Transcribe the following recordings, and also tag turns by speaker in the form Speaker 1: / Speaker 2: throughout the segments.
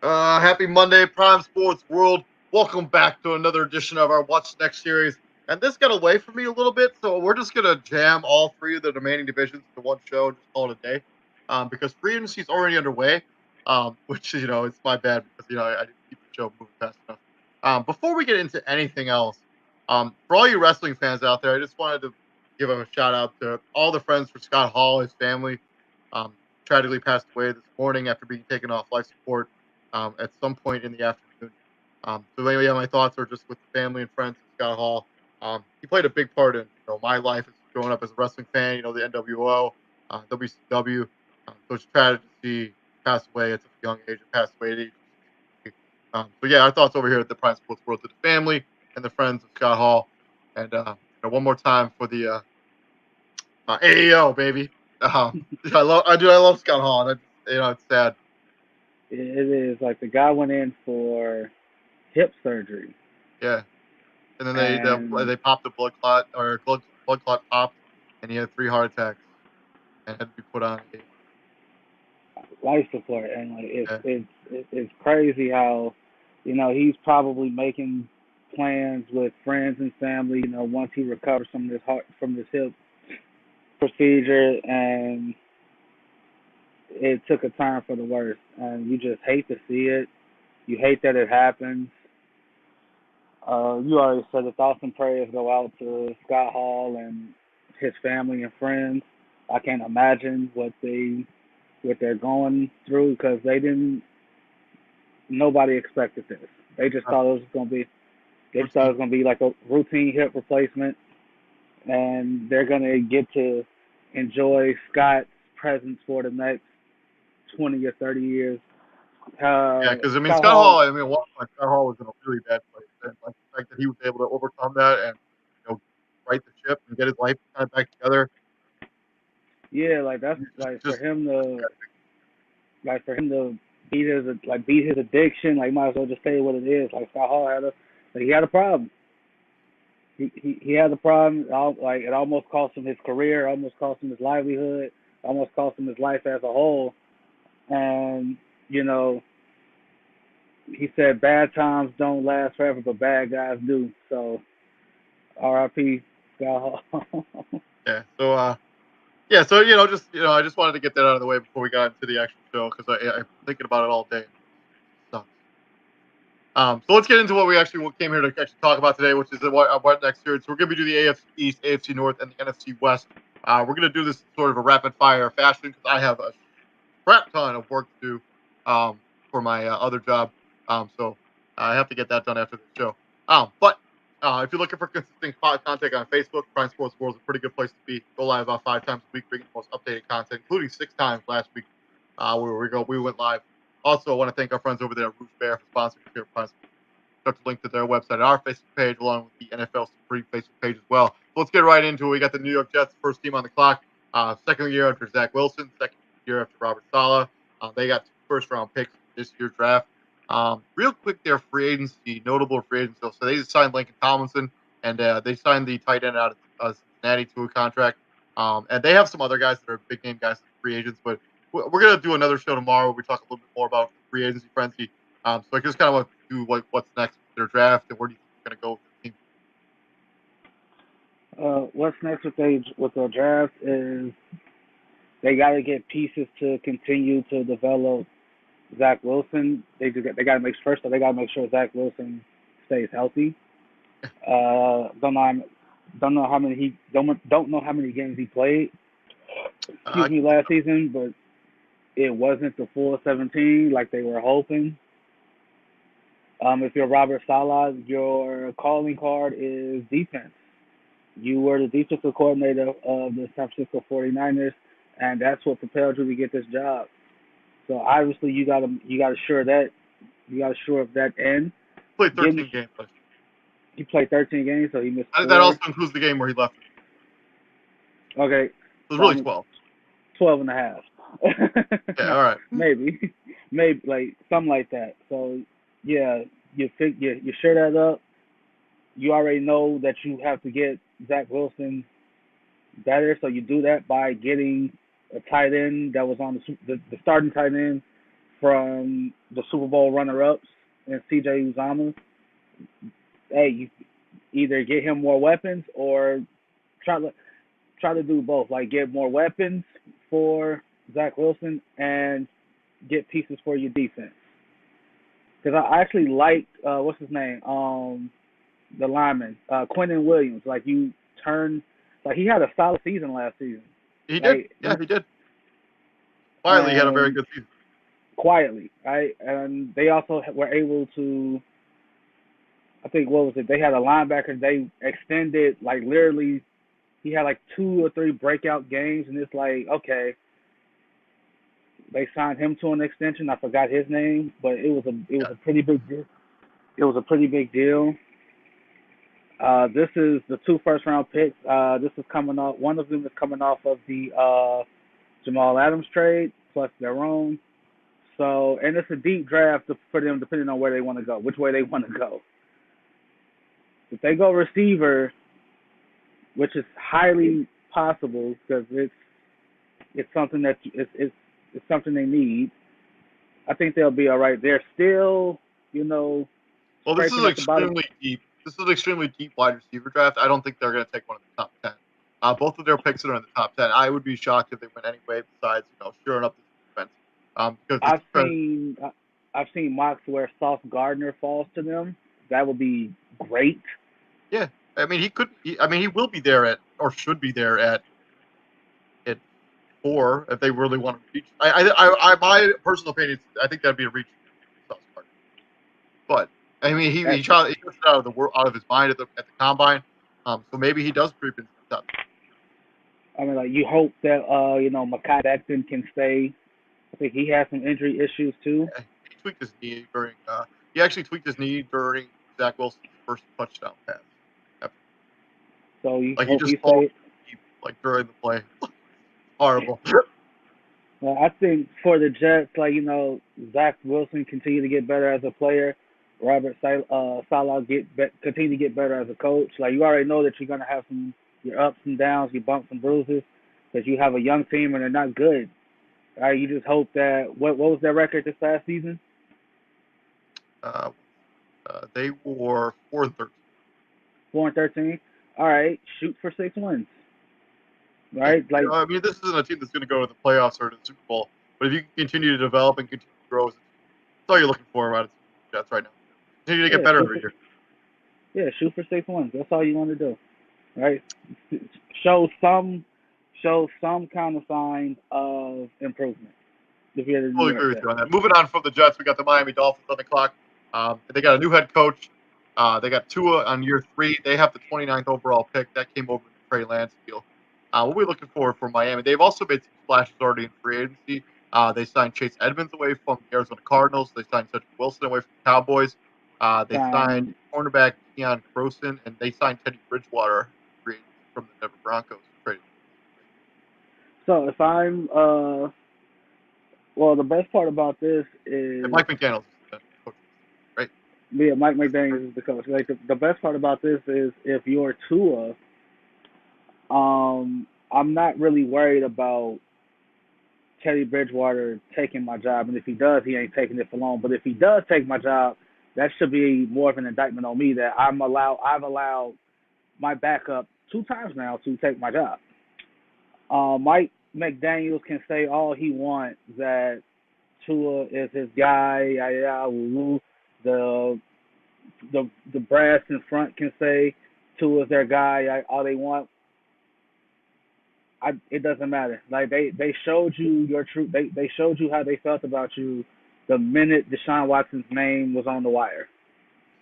Speaker 1: Happy Monday, Prime Sports World. Welcome back to another edition of our What's Next series. And this got away from me a little bit, so we're just gonna jam all three of the remaining divisions into one show and just call it a day. Because free agency is already underway. Which it's my bad because I didn't keep the show moving fast enough. Before we get into anything else, for all you wrestling fans out there, I just wanted to give a shout out to all the friends for Scott Hall, his family. Um, Tragically passed away this morning after being taken off life support at some point in the afternoon. So anyway, yeah, my thoughts are just with the family and friends of Scott Hall. He played a big part in my life as growing up as a wrestling fan. The NWO, WCW. So it's tragic to see pass away at such a young age and pass away at age 63. So yeah, our thoughts over here at the Prime Sports World to the family and the friends of Scott Hall, and one more time for the AEO baby. I love Scott Hall, and it's sad.
Speaker 2: It is like the guy went in for hip surgery,
Speaker 1: Yeah. And then
Speaker 2: and
Speaker 1: they popped a blood clot or blood clot popped, and he had 3 heart attacks and had to be put on a
Speaker 2: life support, and like it's
Speaker 1: yeah.
Speaker 2: it's it's crazy how, he's probably making plans with friends and family. Once he recovers from this hip procedure, and it took a turn for the worse, and you just hate to see it. You hate that it happens. You already said the thoughts and prayers go out to Scott Hall and his family and friends. I can't imagine what they're going through because nobody expected this. They just thought it was gonna be they just thought it
Speaker 1: Routine.
Speaker 2: was gonna be like a routine hip replacement, and they're gonna get to enjoy Scott's presence for the next 20 or 30 years.
Speaker 1: Yeah, because
Speaker 2: Scott
Speaker 1: Scott
Speaker 2: Hall,
Speaker 1: Hall, at one point Scott Hall was in a really bad place, and like the fact that he was able to overcome that and right the ship and get his life kind of back together,
Speaker 2: yeah, like that's like
Speaker 1: just
Speaker 2: for him to beat his addiction. Like, might as well just say what it is. Like Scott Hall he had a problem. He had a problem. Like, it almost cost him his career, almost cost him his livelihood, almost cost him his life as a whole. And you know, he said bad times don't last forever, but bad guys do. So R.I.P. Scott Hall.
Speaker 1: yeah. So just I just wanted to get that out of the way before we got into the actual show because I've been thinking about it all day. It sucks. So let's get into what we actually came here to actually talk about today, which is what next year. So we're going to be doing the AFC East, AFC North, and the NFC West. We're going to do this in sort of a rapid fire fashion because I have a crap ton of work to do for my other job. So I have to get that done after the show. But if you're looking for consistent content on Facebook, Prime Sports World is a pretty good place to be. Go live about 5 times a week, bringing the most updated content, including 6 times last week. We went live. Also, I want to thank our friends over there at Rouge Bear for sponsoring us here at Prime Sports. Got the link to their website and our Facebook page, along with the NFL Supreme Facebook page as well. So let's get right into it. We got the New York Jets, first team on the clock. Second year after Zach Wilson, second year after Robert Saleh. They got 2 first-round picks this year's draft. Real quick, their free agency, notable free agency. So they signed Lincoln Tomlinson, and they signed the tight end out of Cincinnati to a contract. And they have some other guys that are big name guys, free agents. But we're gonna do another show tomorrow where we talk a little bit more about the free agency frenzy. So I just kind of want to do what's next with their draft and where do you think they're gonna go with the team?
Speaker 2: What's next with their draft is they got to get pieces to continue to develop Zach Wilson. They got to make first. They got to make sure Zach Wilson stays healthy. Don't know how many don't know how many games he played.
Speaker 1: Uh,
Speaker 2: Excuse me, last season, but it wasn't the full 17 like they were hoping. If you're Robert Saleh, your calling card is defense. You were the defensive coordinator of the San Francisco 49ers, and that's what propelled you to get this job. So obviously you gotta shore up that end.
Speaker 1: played
Speaker 2: Getting
Speaker 1: 13 games last
Speaker 2: He played 13 games, so he missed
Speaker 1: year. That also
Speaker 2: four.
Speaker 1: includes the game where he left.
Speaker 2: Okay,
Speaker 1: So it was
Speaker 2: so
Speaker 1: really
Speaker 2: I'm
Speaker 1: 12.
Speaker 2: 12 and a half.
Speaker 1: Yeah, all right.
Speaker 2: Maybe like something like that. So yeah, you share that up. You already know that you have to get Zach Wilson better, so you do that by getting a tight end that was on the starting tight end from the Super Bowl runner-ups and C.J. Uzomah. Hey, you either get him more weapons or try to try to do both. Like get more weapons for Zach Wilson and get pieces for your defense. Because I actually liked what's his name, the lineman, Quentin Williams. Like you turn, like he had a solid season last season.
Speaker 1: He did. Yeah, he did. Quietly, he had a very good season.
Speaker 2: Quietly, right? And they also were able to, I think, what was it? They had a linebacker. They extended, like literally, he had like 2 or 3 breakout games, and it's like, okay, they signed him to an extension. I forgot his name, but it was a pretty big deal. It was a pretty big deal. This is the 2 first-round picks. This is coming off. One of them is coming off of the Jamal Adams trade, plus their own. So, and it's a deep draft for them, depending on where they want to go, which way they want to go. If they go receiver, which is highly possible because it's something that it's something they need. I think they'll be all right. They're still,
Speaker 1: Well, this is extremely deep. This is an extremely deep wide receiver draft. I don't think they're going to take one of the top 10. Both of their picks are in the top 10. I would be shocked if they went anyway besides, shoring up this defense. Because
Speaker 2: I've seen mocks where Sauce Gardner falls to them. That would be great.
Speaker 1: Yeah, I mean he will be there at, or should be there at 4 if they really want to reach. My personal opinion, I think that'd be a reach. But I mean, he shot it out of his mind at the combine. So maybe he does creep into the top.
Speaker 2: I mean, like you hope that Mekhi Becton can stay. I think he has some injury issues too.
Speaker 1: Yeah, he tweaked his knee during. He actually tweaked his knee during Zach Wilson's first touchdown pass. Yep.
Speaker 2: So you
Speaker 1: like
Speaker 2: hope
Speaker 1: he just pulled like during the play. Horrible.
Speaker 2: Well, I think for the Jets, Zach Wilson continue to get better as a player. Robert Saleh continue to get better as a coach. Like you already know that you're gonna have your ups and downs, your bumps and bruises, because you have a young team and they're not good. Right? You just hope that what was their record this past season?
Speaker 1: They were 4-13.
Speaker 2: 4-13. All right, shoot for 6 wins. Right?
Speaker 1: Like I mean, this isn't a team that's going to go to the playoffs or to the Super Bowl. But if you continue to develop and continue to grow, that's all you're looking for out of the Jets right now. Continue to get better every year.
Speaker 2: Yeah, shoot for 6 wins. That's all you want to do, right? Show some kind of sign of improvement.
Speaker 1: I totally agree with you on that. Moving on from the Jets, we got the Miami Dolphins on the clock. They got a new head coach. They got Tua on year 3. They have the 29th overall pick. That came over the Trey Lance deal. What are we looking for Miami? They've also made some splashes already in free agency. They signed Chase Edmonds away from the Arizona Cardinals. They signed Cedric Wilson away from the Cowboys. They signed cornerback Keon Grossen, and they signed Teddy Bridgewater from the Denver Broncos.
Speaker 2: So if I'm well, the best part about this is
Speaker 1: and Mike McDaniels is the coach, right?
Speaker 2: Yeah, Mike McDaniels is the coach. Like the best part about this is if you're Tua, I'm not really worried about Teddy Bridgewater taking my job, and if he does, he ain't taking it for long. But if he does take my job, that should be more of an indictment on me that I've allowed my backup 2 times now to take my job. Mike McDaniels can say all he wants that Tua is his guy. The brass in front can say Tua is their guy. All they want. It doesn't matter. Like they showed you your truth. They showed you how they felt about you the minute Deshaun Watson's name was on the wire.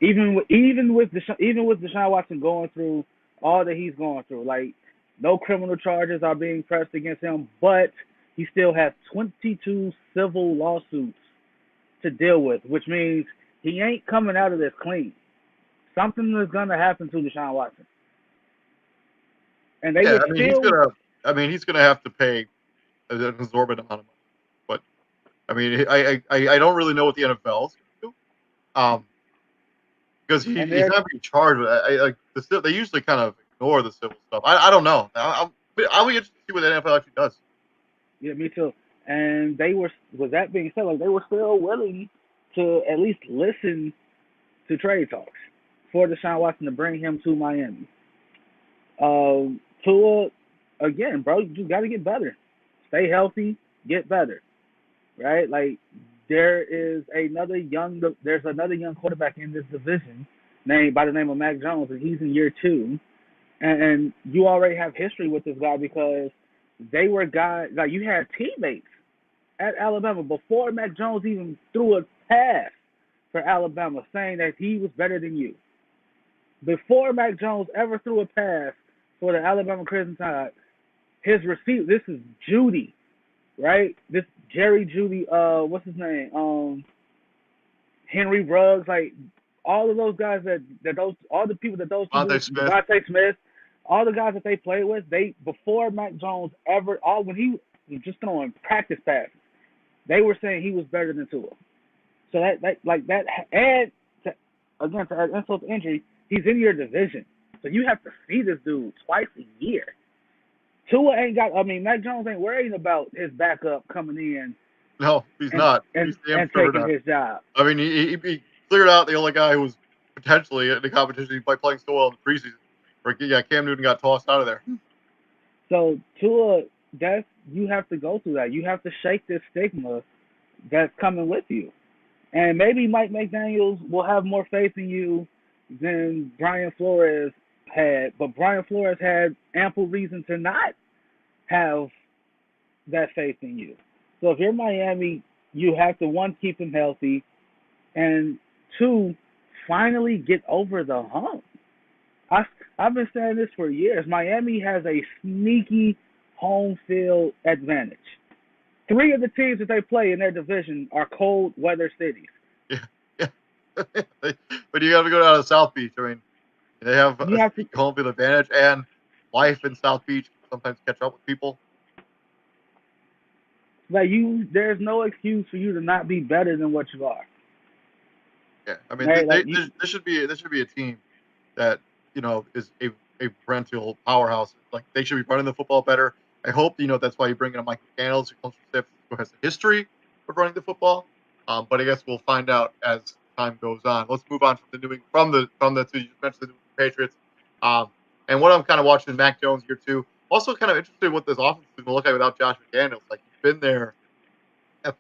Speaker 2: Even with Deshaun Watson going through all that he's going through, like no criminal charges are being pressed against him, but he still has 22 civil lawsuits to deal with, which means he ain't coming out of this clean. Something is gonna happen to Deshaun Watson, and
Speaker 1: he's gonna have to pay an exorbitant amount of money. But I mean, I don't really know what the NFL is going to do, because he's not being charged with. They usually kind of ignore the civil stuff. I don't know. I'll be interested to see what the NFL actually does.
Speaker 2: Yeah, me too. And they were, with that being said, like they were still willing to at least listen to trade talks for Deshaun Watson to bring him to Miami. Tua, again, bro, you got to get better. Stay healthy, get better, right? Like there's another young quarterback in this division named by the name of Mac Jones, and he's in year two. And you already have history with this guy because they were guys like you had teammates at Alabama before Mac Jones even threw a pass for Alabama, saying that he was better than you. Before Mac Jones ever threw a pass for the Alabama Crimson Tide, his receiver, this is Judy, right? This Jerry Judy, what's his name? Henry Ruggs, like all of those guys all the people that those two
Speaker 1: Devontae
Speaker 2: dudes,
Speaker 1: Smith.
Speaker 2: Devontae Smith, all the guys that they played with, they before Mac Jones ever, all when he was just throwing practice passes, they were saying he was better than Tua. So that add to, again to add insult to injury, he's in your division, so you have to see this dude twice a year. Tua ain't got. I mean, Mac Jones ain't worried about his backup coming in
Speaker 1: No, he's not. He's damn
Speaker 2: and
Speaker 1: sure
Speaker 2: taking
Speaker 1: not.
Speaker 2: his job.
Speaker 1: I mean, he cleared out the only guy who was potentially in the competition by playing so well in the preseason. Or, yeah, Cam Newton got tossed out of there.
Speaker 2: So Tua, you have to go through that. You have to shake this stigma that's coming with you. And maybe Mike McDaniels will have more faith in you than Brian Flores had, but Brian Flores had ample reason to not have that faith in you. So if you're Miami, you have to, one, keep him healthy, and two, finally get over the hump. I've been saying this for years. Miami has a sneaky home field advantage. 3 of the teams that they play in their division are cold weather cities.
Speaker 1: Yeah, yeah. But you got to go down to South Beach. I mean, they have a home field advantage, and life in South Beach can sometimes catch up with people.
Speaker 2: Like there's no excuse for you to not be better than what you are.
Speaker 1: Yeah, I mean, right? This should be a team that is a parental powerhouse. Like they should be running the football better. I hope that's why you bring in Mike McDaniels, who comes from Stiff, who has a history of running the football. But I guess we'll find out as time goes on. Let's move on from the two you just mentioned, the New England Patriots. And what I'm kind of watching Mac Jones here too. Also kind of interested in what this offense is going to look like without Josh McDaniels. Like he's been there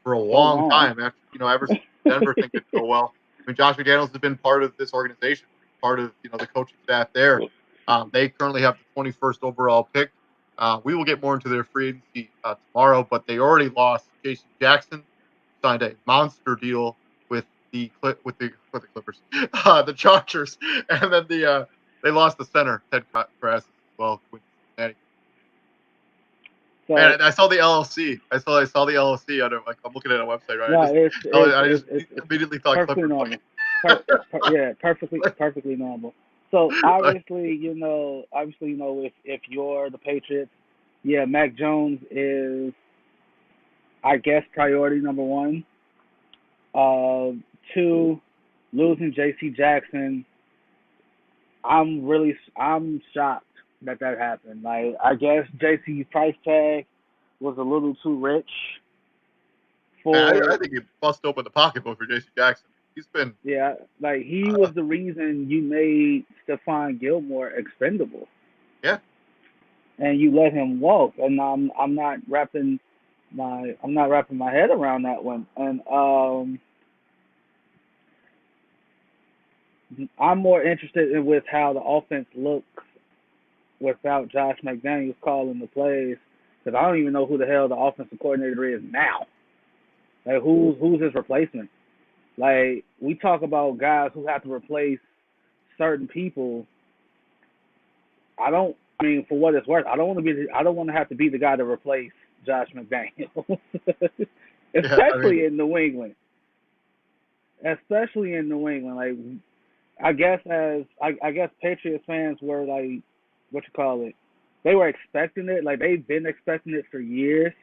Speaker 1: for a long time. After ever since Denver thing didn't go well. I mean, Josh McDaniels has been part of this organization, part of the coaching staff there. They currently have the 21st overall pick. We will get more into their free agency tomorrow, but they already lost J.C. Jackson, signed a monster deal with the Clippers, the Chargers, and then they lost the center Ted Crassus as well with Cincinnati. So, man, I saw the LLC. I saw the LLC. I'm looking at a website right now.
Speaker 2: No,
Speaker 1: I just immediately thought
Speaker 2: perfectly normal. Yeah, perfectly normal. So obviously, if you're the Patriots, yeah, Mac Jones is, I guess, priority number 1. 2, losing J.C. Jackson. I'm shocked that happened. Like, I guess JC's price tag was a little too rich for.
Speaker 1: I think he bust open the pocketbook for J.C. Jackson. He's been
Speaker 2: he was the reason you made Stephon Gilmore expendable.
Speaker 1: Yeah.
Speaker 2: And you let him walk, and I'm not wrapping my head around that one. And I'm more interested with how the offense looks without Josh McDaniels calling the plays, because I don't even know who the hell the offensive coordinator is now. Like, who's his replacement? Like, we talk about guys who have to replace certain people. For what it's worth, I don't want to have to be the guy to replace Josh McDaniels, especially in New England. Like, I guess Patriots fans were like, they were expecting it. Like, they've been expecting it for years.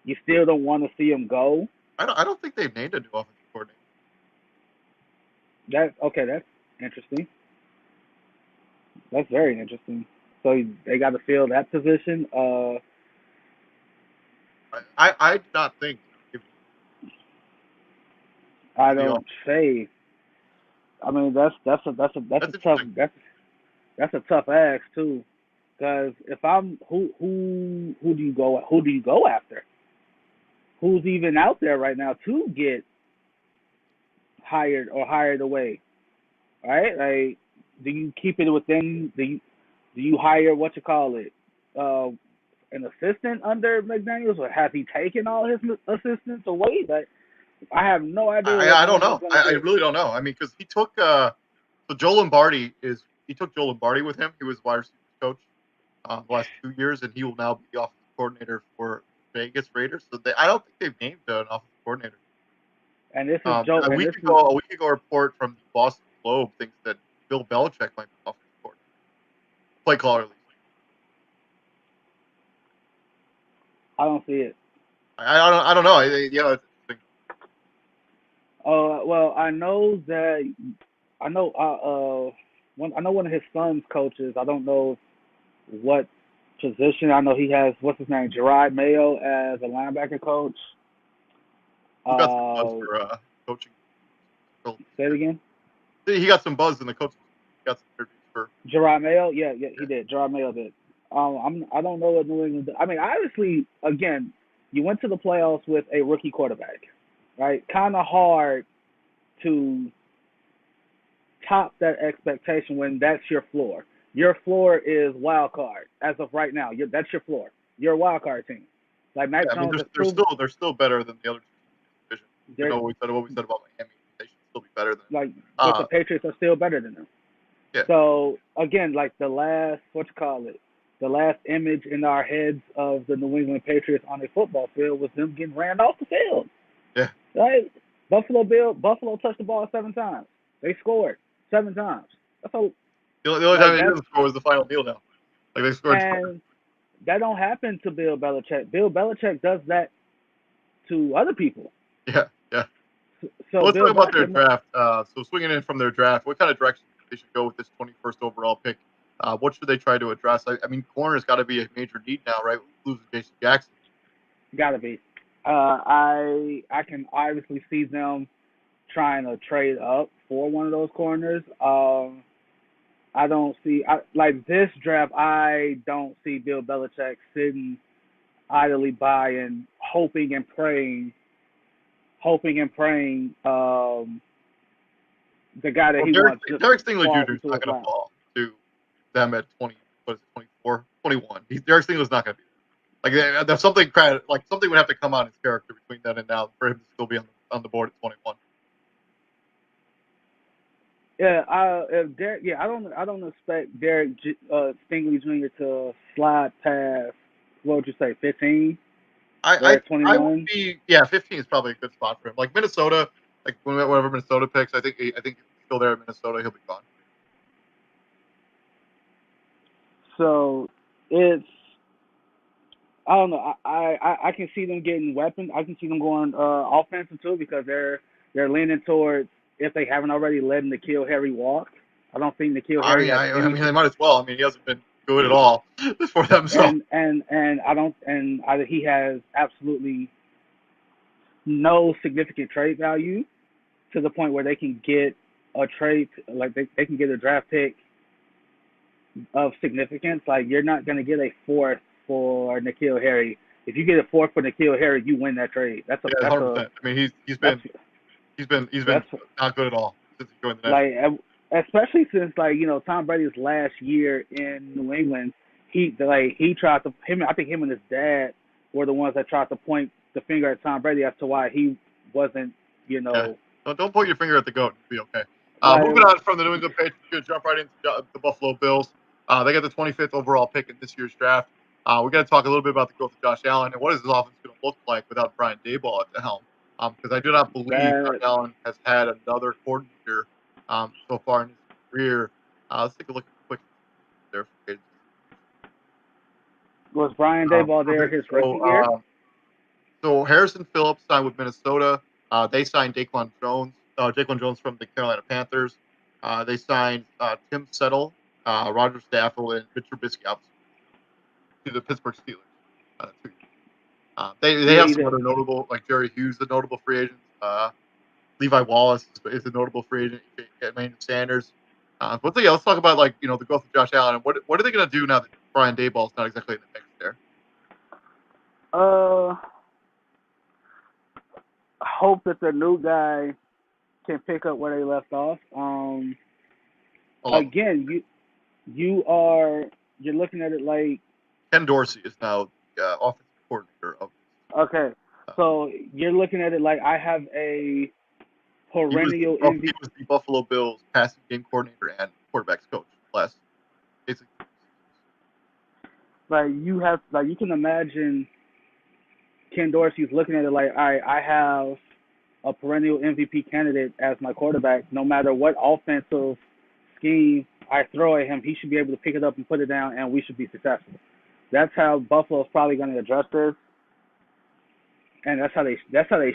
Speaker 2: You still don't want to see him go.
Speaker 1: I don't think they've named a new offensive coordinator.
Speaker 2: That's interesting. That's very interesting. So they got to fill that position.
Speaker 1: I do not think
Speaker 2: I
Speaker 1: the
Speaker 2: don't say. I mean, that's
Speaker 1: that's
Speaker 2: a tough
Speaker 1: interesting.
Speaker 2: that's a tough ask too. Because if I'm who do you go after? Who's even out there right now to get hired or hired away? Right? Like, do you keep it within? Do you hire what you call it? Uh, an assistant under McDaniels, or has he taken all his assistants away? Like, I have no idea what
Speaker 1: I
Speaker 2: New
Speaker 1: don't
Speaker 2: England's
Speaker 1: know.
Speaker 2: gonna
Speaker 1: I
Speaker 2: do.
Speaker 1: really don't know. I mean, because he took so Joe Lombardi is he took Joe Lombardi with him. He was wide receivers coach the last 2 years, and he will now be the offensive coordinator for Vegas Raiders. So I don't think they've named an offensive coordinator.
Speaker 2: And this is Joe.
Speaker 1: A
Speaker 2: And
Speaker 1: week
Speaker 2: this is
Speaker 1: ago, a report from the Boston Globe thinks that Bill Belichick might be offensive coordinator, play caller at least.
Speaker 2: I don't see it.
Speaker 1: I don't know. Yeah, it's interesting.
Speaker 2: Well, I know that I know I know one of his sons coaches. I don't know what position. I know he has what's his name, Gerard Mayo as a linebacker coach.
Speaker 1: Who got some buzz
Speaker 2: Uh,
Speaker 1: for coaching?
Speaker 2: Say it again.
Speaker 1: He got some buzz in the coaching. He got some interviews for.
Speaker 2: Gerard Mayo, yeah, he
Speaker 1: Yeah.
Speaker 2: did. Gerard Mayo did. I don't know what New England. I mean, obviously, again, you went to the playoffs with a rookie quarterback, right? Kind of hard to top that expectation when that's your floor. Your floor is wild card as of right now. That's your floor. You're a wild card team. Like Mac
Speaker 1: Yeah, I mean,
Speaker 2: Jones has proved
Speaker 1: they're still better than the other division. You
Speaker 2: they're
Speaker 1: know what we said about Miami. They should still be better than.
Speaker 2: like, but the
Speaker 1: Uh,
Speaker 2: Patriots are still better than them.
Speaker 1: yeah,
Speaker 2: So again, like the last what you call it, the last image in our heads of the New England Patriots on a football field was them getting ran off the field.
Speaker 1: yeah.
Speaker 2: Right? Buffalo touched the ball 7 times. They scored 7 times. That's a
Speaker 1: The only time
Speaker 2: like
Speaker 1: they
Speaker 2: that's
Speaker 1: didn't score was the final deal. Now, like they scored.
Speaker 2: and that don't happen to Bill Belichick. Bill Belichick does that to other people.
Speaker 1: Yeah, yeah.
Speaker 2: So
Speaker 1: Let's talk
Speaker 2: Bill
Speaker 1: about their
Speaker 2: Belichick,
Speaker 1: draft. So swinging in from their draft, what kind of direction they should go with this 21st overall pick? What should they try to address? I mean, corner's got to be a major need now, right? Losing Jason Jackson.
Speaker 2: gotta be. I can obviously see them trying to trade up for one of those corners. I don't see like this draft. I don't see Bill Belichick sitting idly by and hoping and praying. The guy that
Speaker 1: Well,
Speaker 2: he wants just
Speaker 1: Derek Stingley
Speaker 2: falls
Speaker 1: Jr. is
Speaker 2: into
Speaker 1: not
Speaker 2: his
Speaker 1: going to
Speaker 2: lap.
Speaker 1: fall to them at 20. What is it? 24, 21. Derek Stingley's not going to be like there's something like something would have to come out in his character between then and now for him to still be on the board at 21.
Speaker 2: Yeah, I don't expect Derek Stingley Jr. to slide past. What would you say, 15 or at
Speaker 1: I would
Speaker 2: 21?
Speaker 1: be 15 is probably a good spot for him. Like Minnesota, like whenever Minnesota picks, I think if he's still there at Minnesota, he'll be gone.
Speaker 2: So it's I don't know. I can see them getting weapons. I can see them going offensive too because they're leaning towards if they haven't already let N'Keal Harry walk. I don't think N'Keal Harry has
Speaker 1: I
Speaker 2: any
Speaker 1: mean, they might as well. I mean, he hasn't been good at all for them. So
Speaker 2: he has absolutely no significant trade value to the point where they can get a trade like they can get a draft pick of significance. Like you're not gonna get a fourth for N'Keal Harry. If you get a fourth for N'Keal Harry, you win that trade.
Speaker 1: yeah, 100%. I mean,
Speaker 2: That's
Speaker 1: he's been
Speaker 2: that's
Speaker 1: not good at all since he joined the National.
Speaker 2: like especially since like Tom Brady's last year in New England, he tried to him. I think him and his dad were the ones that tried to point the finger at Tom Brady as to why he wasn't
Speaker 1: Yeah, don't point your finger at the goat. It'll be okay.
Speaker 2: like
Speaker 1: Moving on from the New England Patriots, we're gonna jump right into the Buffalo Bills. They got the 25th overall pick in this year's draft. We got to talk a little bit about the growth of Josh Allen and what is his offense going to look like without Brian Daboll at the helm. Because I do not believe Josh
Speaker 2: that
Speaker 1: Allen has had another coordinator so far in his career. Let's take a look at quick there.
Speaker 2: was Brian Daboll there his rookie
Speaker 1: So,
Speaker 2: year.
Speaker 1: so Harrison Phillips signed with Minnesota. They signed Daquan Jones from the Carolina Panthers. They signed Tim Settle, Roger Stafford, and Mitch Trubisky to the Pittsburgh Steelers. They have some other notable, like Jerry Hughes, the notable free agent. Levi Wallace is a notable free agent. Emmanuel Sanders. But yeah, let's talk about the growth of Josh Allen. And what are they going to do now that Brian Daboll's not exactly in the mix there?
Speaker 2: Hope that the new guy can pick up where they left off. Again, you're looking at it like
Speaker 1: Ken Dorsey is now the offensive coordinator of.
Speaker 2: Okay, so you're looking at it like I have a perennial MVP.
Speaker 1: He was the Buffalo Bills passing game coordinator and quarterbacks coach last basically.
Speaker 2: Like you can imagine Ken Dorsey's looking at it like, all right, I have a perennial MVP candidate as my quarterback. No matter what offensive scheme I throw at him, he should be able to pick it up and put it down, and we should be successful. That's how Buffalo's probably going to address this, and that's how they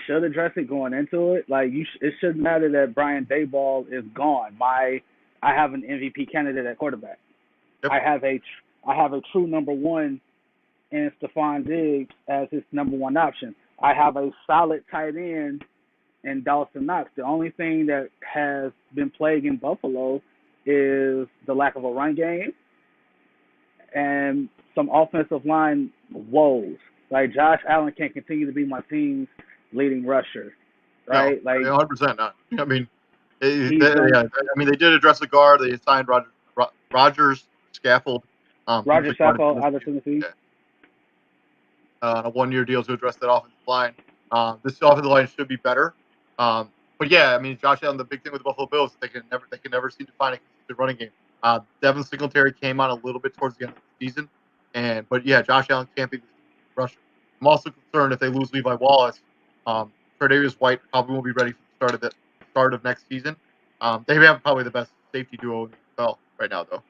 Speaker 2: should address it going into it. Like it shouldn't matter that Brian Daboll is gone. I have an MVP candidate at quarterback. Yep. I have a true number one in Stephon Diggs as his number one option. I have a solid tight end in Dawson Knox. The only thing that has been plaguing Buffalo is the lack of a run game and some offensive line woes. Like Josh Allen can't continue to be my team's leading rusher, right?
Speaker 1: No,
Speaker 2: like
Speaker 1: 100% not. I mean, they did address the guard. They signed Rogers Scaffold.
Speaker 2: Roger Saffold out of Tennessee.
Speaker 1: Yeah. On a one-year deal to address that offensive line. This offensive line should be better. But yeah, I mean, Josh Allen. The big thing with the Buffalo Bills is they can never seem to find a consistent running game. Devin Singletary came on a little bit towards the end of the season, but yeah, Josh Allen can't be the rusher. I'm also concerned if they lose Levi Wallace. Tre'Davious White probably won't be ready for the start of next season. They have probably the best safety duo in the NFL right now, though.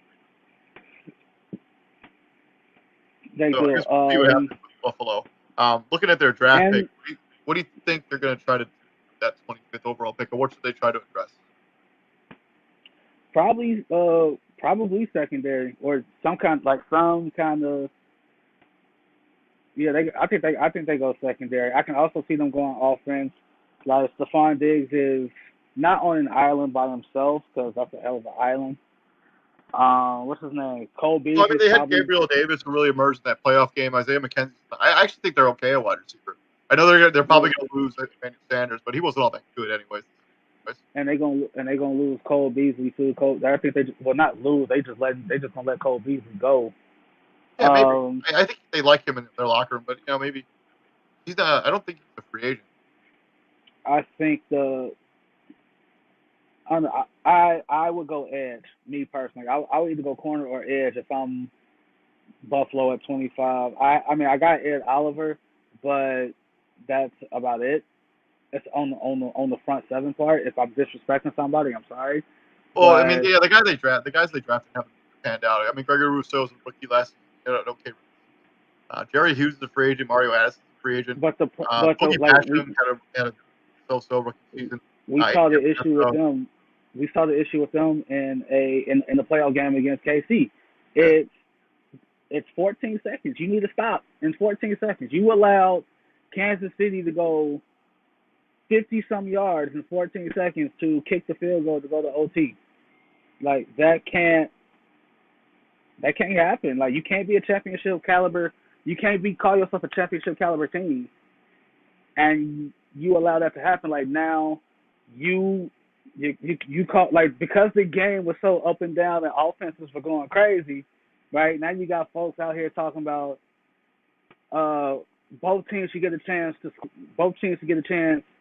Speaker 2: They do.
Speaker 1: I guess we'll see what happens with Buffalo. Looking at their draft pick, what do you think they're going to try to do with that 25th overall pick, or what should they try to address?
Speaker 2: Probably secondary or some kind of. Yeah, I think they go secondary. I can also see them going offense. Like Stephon Diggs is not on an island by himself because that's a hell of an island. What's his name? Cole Beasley.
Speaker 1: Well, I mean, they had Gabriel Davis who really emerged in that playoff game. Isaiah McKenzie. I actually think they're okay at wide receiver. I know they're probably going to lose Emmanuel Sanders, but he wasn't all that good anyways.
Speaker 2: And they're gonna lose Cole Beasley too. I think not lose. They just gonna let Cole Beasley go.
Speaker 1: Yeah, maybe. I think they like him in their locker room, but maybe he's not. I don't think he's a free agent.
Speaker 2: I think I would go edge. Me personally, I would either go corner or edge if I'm Buffalo at 25. I mean I got Ed Oliver, but that's about it. It's on the front seven part. If I'm disrespecting somebody, I'm sorry.
Speaker 1: Well, I mean, yeah, the guys they drafted haven't panned out. I mean, Gregory Rousseau was a rookie last year. Okay. Jerry Hughes is a free agent. Mario Addis is a free agent.
Speaker 2: But
Speaker 1: Boogie Basham had a so-so rookie season.
Speaker 2: We saw the issue with them. We saw the issue with them in the playoff game against KC. It's 14 seconds. You need to stop in 14 seconds. You allowed Kansas City to go 50-some yards in 14 seconds to kick the field goal to go to OT. Like that can't happen. Like you can't be a championship caliber. You can't call yourself a championship caliber team, and you allow that to happen. Like now, you call because the game was so up and down and offenses were going crazy. Right now, you got folks out here talking about both teams should get a chance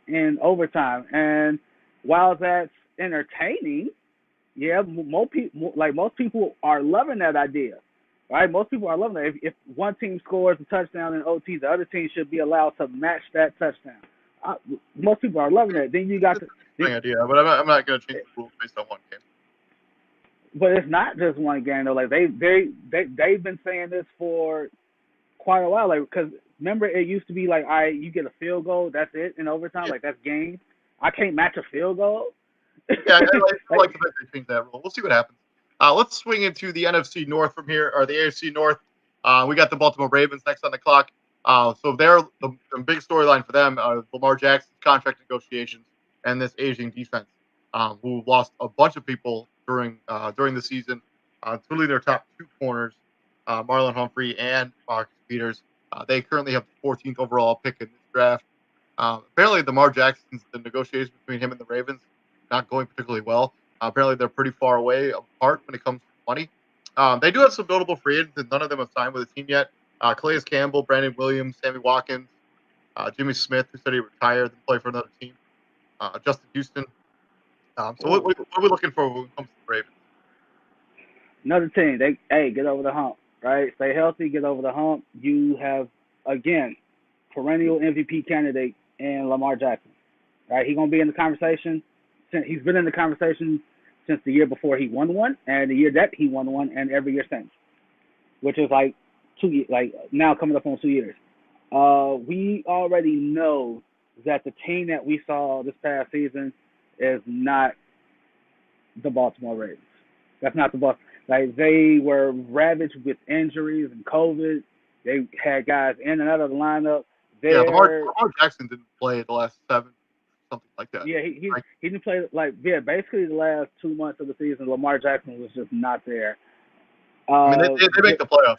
Speaker 2: in overtime. And while that's entertaining, yeah, most people are loving that idea, right? Most people are loving that. If one team scores a touchdown in OT, the other team should be allowed to match that touchdown. Most people are loving that. Then you got
Speaker 1: the idea, but I'm not going to change the rules based on one game.
Speaker 2: But it's not just one game though. Like they've been saying this for quite a while. Like because remember it used to be like, all right, you get a field goal, that's it in overtime. Yeah. Like that's game. I can't match a field goal.
Speaker 1: Yeah, I like the fact they changed that rule. We'll see what happens. Let's swing into the NFC North from here, or the AFC North. We got the Baltimore Ravens next on the clock. So the big storyline for them are Lamar Jackson's contract negotiations and this aging defense, who lost a bunch of people during the season, including their top two corners, Marlon Humphrey and Marcus Peters. They currently have the 14th overall pick in this draft. Apparently, the negotiations between him and the Ravens not going particularly well. Apparently, they're pretty far away apart when it comes to money. They do have some notable free agents, and none of them have signed with a team yet. Calais Campbell, Brandon Williams, Sammy Watkins, Jimmy Smith, who said he retired and play for another team, Justin Houston. So what are we looking for when it comes to the Ravens?
Speaker 2: Another team, get over the hump, right? Stay healthy, get over the hump. You have, again, perennial MVP candidate in Lamar Jackson, right? He's gonna be in the conversation. He's been in the conversation since the year before he won one, and the year that he won one, and every year since, which is like 2 years, like now coming up on 2 years. We already know that the team that we saw this past season is not the Baltimore Ravens. That's not the Baltimore. Like, they were ravaged with injuries and COVID. They had guys in and out of the lineup.
Speaker 1: Yeah, Lamar Jackson didn't play the last 7, something like that.
Speaker 2: Yeah, he didn't play, basically the last 2 months of the season. Lamar Jackson was just not there.
Speaker 1: I mean, they make the playoffs.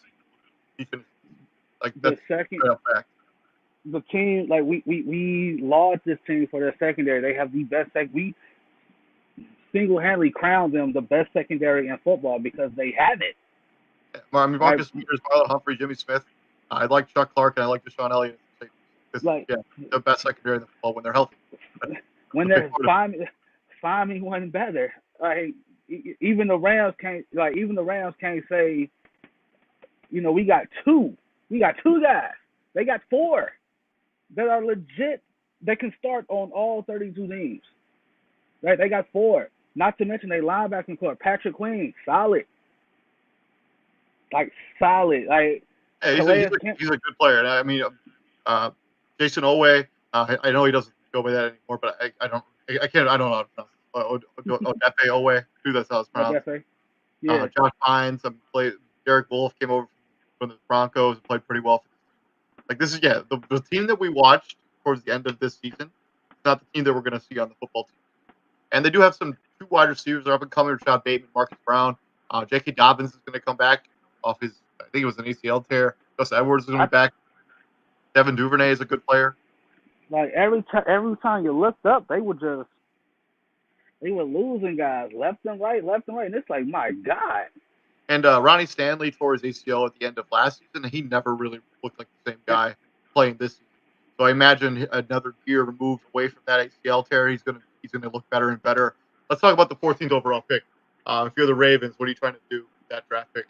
Speaker 1: He finished,
Speaker 2: the second
Speaker 1: fact.
Speaker 2: The team, we laud this team for their secondary. They have the best we single-handedly crowned them the best secondary in football because they have it.
Speaker 1: I mean, Marcus Peters, Marlon Humphrey, Jimmy Smith. I like Chuck Clark and I like Deshaun Elliott. The best secondary in the football when they're healthy.
Speaker 2: When they're finding one better. Like, even the Rams can't. Even the Rams can't say, we got two. We got 2 guys. They got 4 that are legit. They can start on all 32 teams. Right? They got 4. Not to mention they linebacking core. Patrick Queen, solid. Solid.
Speaker 1: He's a good player. I mean, Jason Owe. I know he doesn't go by that anymore, but I don't know how to pronounce it. Odefe Owe. That's how it's pronounced.
Speaker 2: Yeah.
Speaker 1: Josh Hines. Derek Wolf came over from the Broncos and played pretty well. This is the team that we watched towards the end of this season. It's not the team that we're going to see on the football team. And they do have 2 wide receivers. They're up and coming. Rashad Bateman, Marcus Brown. J.K. Dobbins is going to come back off his, I think it was an ACL tear. Gus Edwards is going to be back. Devin Duvernay is a good player.
Speaker 2: Every time you looked up, they were losing guys left and right. And it's like, my God.
Speaker 1: And Ronnie Stanley tore his ACL at the end of last season, and he never really looked like the same guy playing this season. So I imagine another year removed away from that ACL tear, he's gonna look better and better. Let's talk about the 14th overall pick. If you're the Ravens, what are you trying to do with that draft pick?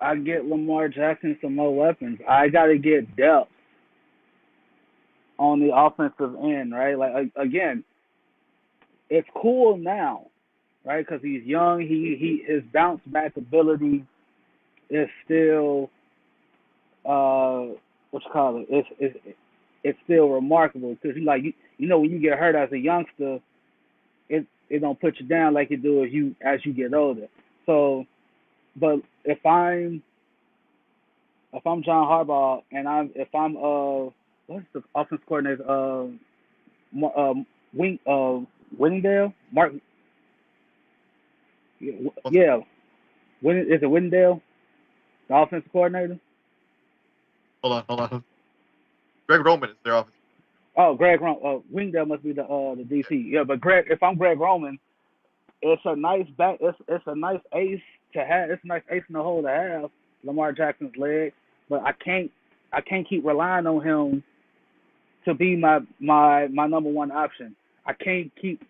Speaker 2: I get Lamar Jackson some more weapons. I got to get depth on the offensive end, right? Again, it's cool now, right? Because he's young. His bounce back ability is still it's still remarkable because when you get hurt as a youngster, it don't put you down like it do as you get older. So, but if I'm John Harbaugh and if I'm what's the offense coordinator Winnendale? Mark. Yeah. Is it Winnendale? The offensive coordinator?
Speaker 1: Hold on. Greg Roman is their offensive.
Speaker 2: Oh, Greg Roman. Winnendale must be the DC. Yeah, but if I'm Greg Roman, it's a nice it's a nice ace to have. It's a nice ace in the hole to have, Lamar Jackson's leg. But I can't keep relying on him to be my number one option. I can't keep.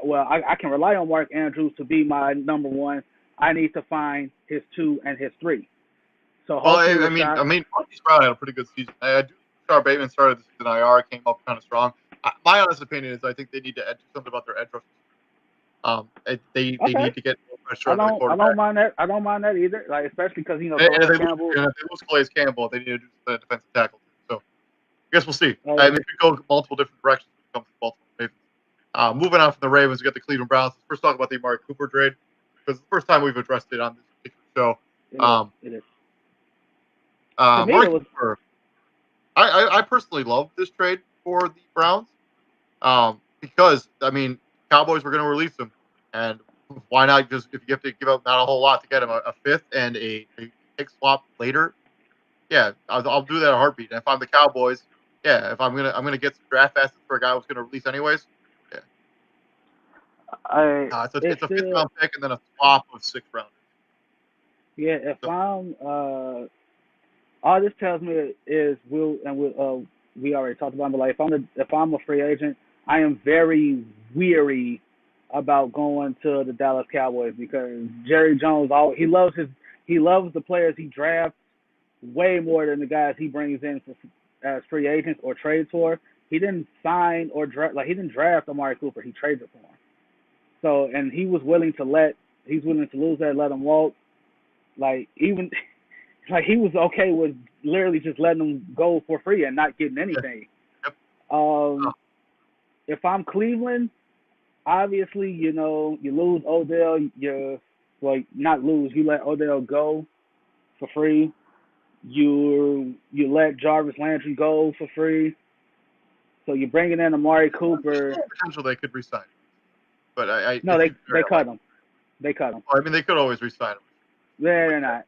Speaker 2: Well, I can rely on Mark Andrews to be my number one. I need to find his 2 and his 3. So
Speaker 1: I mean, Marcus Brown had a pretty good season. I do. Rashad Bateman started the season IR, came up kind of strong. My honest opinion is I think they need to do something about their edge rushers. They need to get more pressure on the quarterback.
Speaker 2: I don't mind that either. Especially because
Speaker 1: if they lose Calais Campbell, they need to do the defensive tackle. So I guess we'll see. It could go multiple different directions when it comes to Baltimore Ravens. Moving on from the Ravens, we got the Cleveland Browns. Let's first talk about the Amari Cooper trade because it's the first time we've addressed it on this particular show.
Speaker 2: It is.
Speaker 1: Amari Cooper. I personally love this trade for the Browns. Because I mean, Cowboys were going to release him, and why not just if you have to give up not a whole lot to get him a fifth and a pick swap later? Yeah, I'll do that in a heartbeat. And if I'm the Cowboys, yeah, if I'm gonna get some draft assets for a guy who's going to release anyways, yeah,
Speaker 2: It's
Speaker 1: it's a fifth
Speaker 2: still,
Speaker 1: round pick and then a swap of 6 rounders.
Speaker 2: yeah. If
Speaker 1: So
Speaker 2: I'm all this tells me is we already talked about it, but like if I'm a free agent, I am very weary about going to the Dallas Cowboys because Jerry Jones he loves the players he drafts way more than the guys he brings in as free agents or trades for. He didn't sign or draft he didn't draft Amari Cooper. He traded for him. So and he's willing to lose that, let him walk. Like even like he was okay with literally just letting them go for free and not getting
Speaker 1: yeah,
Speaker 2: anything.
Speaker 1: yep.
Speaker 2: Um, if I'm Cleveland, obviously you lose Odell, not lose, you let Odell go for free. You let Jarvis Landry go for free. So you're bringing in Amari
Speaker 1: There's
Speaker 2: Cooper.
Speaker 1: still potential they could resign, but I
Speaker 2: No,
Speaker 1: it seems very
Speaker 2: they cut
Speaker 1: unlikely.
Speaker 2: him. They cut him.
Speaker 1: Well, I mean, they could always resign him,
Speaker 2: They're
Speaker 1: but yeah.
Speaker 2: not.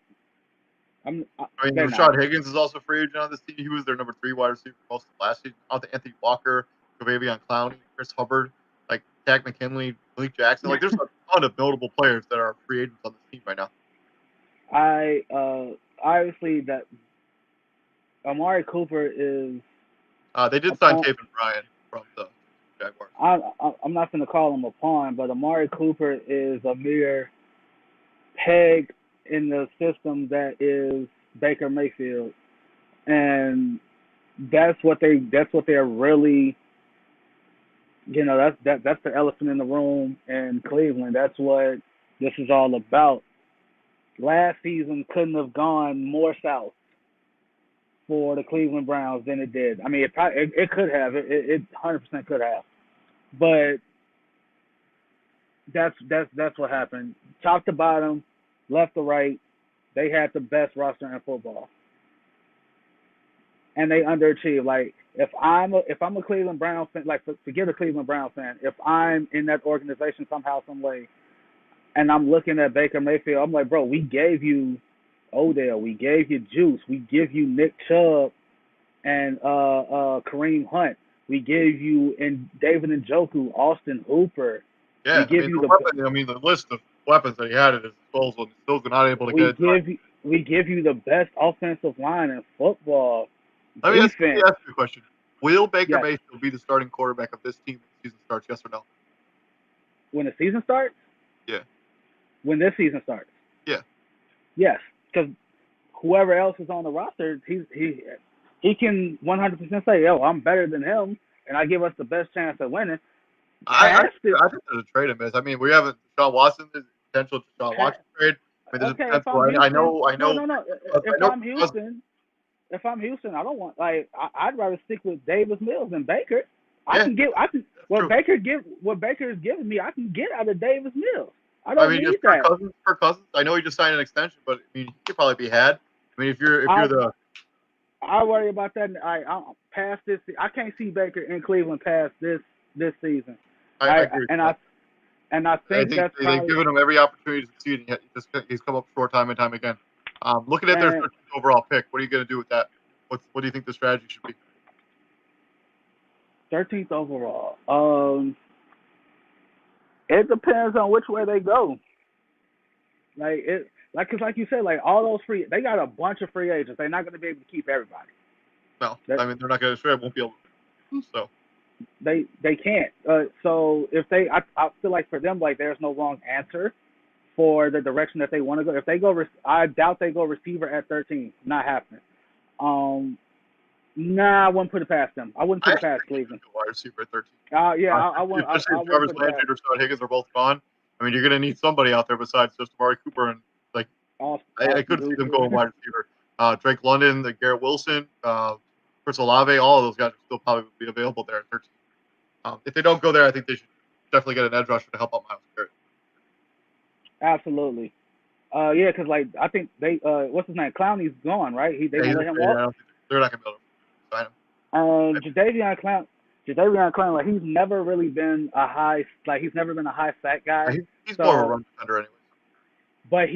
Speaker 1: I mean,
Speaker 2: They're not.
Speaker 1: Rashad Higgins is also a free agent on this team. He was their number 3 wide receiver most of last season. Anthony Walker, Javion Clowney, Chris Hubbard, like Takk McKinley, Malik Jackson. Like, there's a ton of notable players that are free agents on this team right now.
Speaker 2: I obviously that Amari Cooper is
Speaker 1: They
Speaker 2: a
Speaker 1: did sign
Speaker 2: pawn.
Speaker 1: Taven Bryan from the Jaguars.
Speaker 2: I'm not going to call him a pawn, but Amari Cooper is a mere peg in the system that is Baker Mayfield, and that's what they're really. That's the elephant in the room in Cleveland. That's what this is all about. Last season couldn't have gone more south for the Cleveland Browns than it did. I mean, it could have. It 100% could have. But that's what happened. Top to bottom, left to right, they had the best roster in football, and they underachieved. Like if I'm a Cleveland Browns fan, like forget a Cleveland Browns fan, if I'm in that organization somehow, some way, and I'm looking at Baker Mayfield, I'm like, bro, we gave you Odell, we gave you Juice, we give you Nick Chubb and Kareem Hunt, we gave you and David Njoku, Austin Hooper, we
Speaker 1: Yeah, I
Speaker 2: give
Speaker 1: mean,
Speaker 2: you the
Speaker 1: the list of weapons that he had at his disposal, and still not able to get it done.
Speaker 2: we give you the best offensive line in football,
Speaker 1: Let me
Speaker 2: defense.
Speaker 1: ask you a question. Will Baker
Speaker 2: Yes,
Speaker 1: Mayfield be the starting quarterback of this team when the season starts, yes or no?
Speaker 2: when the season starts,
Speaker 1: Yeah.
Speaker 2: when this season starts,
Speaker 1: Yeah.
Speaker 2: yes, because whoever else is on the roster, he can 100% say, yo, I'm better than him, and I give us the best chance of winning.
Speaker 1: I
Speaker 2: Past it,
Speaker 1: I think there's a trade in this. I mean, we have a Deshaun Watson. There's a potential Deshaun
Speaker 2: pa-
Speaker 1: Watson trade. I mean, there's a
Speaker 2: okay, if
Speaker 1: potential.
Speaker 2: I'm Houston,
Speaker 1: I
Speaker 2: no,
Speaker 1: know,
Speaker 2: no, no.
Speaker 1: I
Speaker 2: If
Speaker 1: know.
Speaker 2: I'm Houston, I don't want I'd rather stick with Davis Mills than Baker.
Speaker 1: Yeah,
Speaker 2: I can
Speaker 1: that's true.
Speaker 2: what Baker is giving me, I can get out of Davis Mills. I
Speaker 1: I
Speaker 2: don't
Speaker 1: mean,
Speaker 2: need
Speaker 1: just
Speaker 2: that.
Speaker 1: Kirk Cousins. I know he just signed an extension, but I mean, he could probably be had. I mean, if
Speaker 2: I
Speaker 1: you're the,
Speaker 2: I worry about that. I past this. I can't see Baker in Cleveland past this season.
Speaker 1: I agree with that.
Speaker 2: I
Speaker 1: I
Speaker 2: think
Speaker 1: think
Speaker 2: that's
Speaker 1: they've
Speaker 2: probably
Speaker 1: given him every opportunity to succeed, and yet he's come up short time and time again. Looking at their
Speaker 2: and
Speaker 1: 13th overall pick, what are you going to do with that? What do you think the strategy should be?
Speaker 2: 13th overall. It depends on which way they go. Cause like you said, like all those they got a bunch of free agents. They're not going to be able to keep everybody.
Speaker 1: No,
Speaker 2: That
Speaker 1: I mean they're not going to. Sure, won't be able to. So
Speaker 2: they can't. So if I feel like for them, like there's no wrong answer for the direction that they want to go. If they go, I doubt they go receiver at 13. Not happening. Nah, I wouldn't put it past them. I wouldn't
Speaker 1: I
Speaker 2: put it
Speaker 1: actually
Speaker 2: past
Speaker 1: think he
Speaker 2: Cleveland.
Speaker 1: should go wide receiver at 13.
Speaker 2: Yeah, I wouldn't.
Speaker 1: Especially
Speaker 2: I
Speaker 1: if
Speaker 2: wouldn't
Speaker 1: Jarvis
Speaker 2: put it
Speaker 1: Landry
Speaker 2: past
Speaker 1: and Rashad Higgins are both gone. I mean, you're going to need somebody out there besides just Amari Cooper, and like I
Speaker 2: Austin
Speaker 1: could see them
Speaker 2: Hooper.
Speaker 1: going wide receiver. Drake London, the Garrett Wilson, Chris Olave, all of those guys will still probably be available there at 13. If they don't go there, I think they should definitely get an edge rusher to help out Myles Garrett.
Speaker 2: Absolutely. Yeah, because like I think they what's his name? Clowney's gone, right? They
Speaker 1: Yeah,
Speaker 2: gonna
Speaker 1: he's
Speaker 2: let him
Speaker 1: afraid. I
Speaker 2: walk.
Speaker 1: don't think they're not going to be able to. sign him.
Speaker 2: And Jadeveon Clown, like he's never really been a high sack guy.
Speaker 1: He's more of a
Speaker 2: So,
Speaker 1: run defender anyway.
Speaker 2: but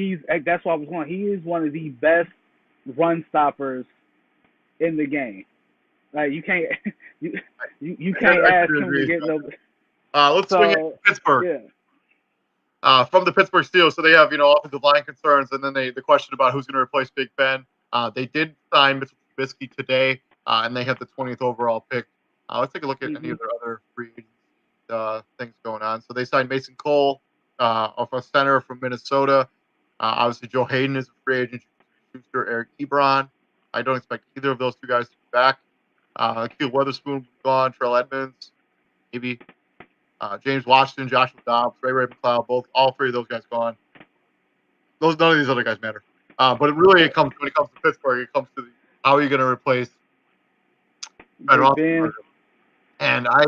Speaker 2: that's what I was going. He is one of the best run stoppers in the game. Like you can't you can't ask him to get no.
Speaker 1: Let's swing it to Pittsburgh. From the Pittsburgh Steelers, so they have offensive line concerns, and then the question about who's going to replace Big Ben. They did sign Mitchell Trubisky today, and they have the 20th overall pick. Let's take a look at any of their other free agent things going on. So they signed Mason Cole, of a center from Minnesota. Obviously, Joe Hayden is a free agent. Schuster, Eric Ebron. I don't expect either of those two guys to be back. Akil Weatherspoon gone. Terrell Edmonds, maybe. James Washington, Joshua Dobbs, Ray McLeod, all three of those guys gone. None of these other guys matter. But when it comes to Pittsburgh, it comes to how are you going to replace Ben Roethlisberger? And I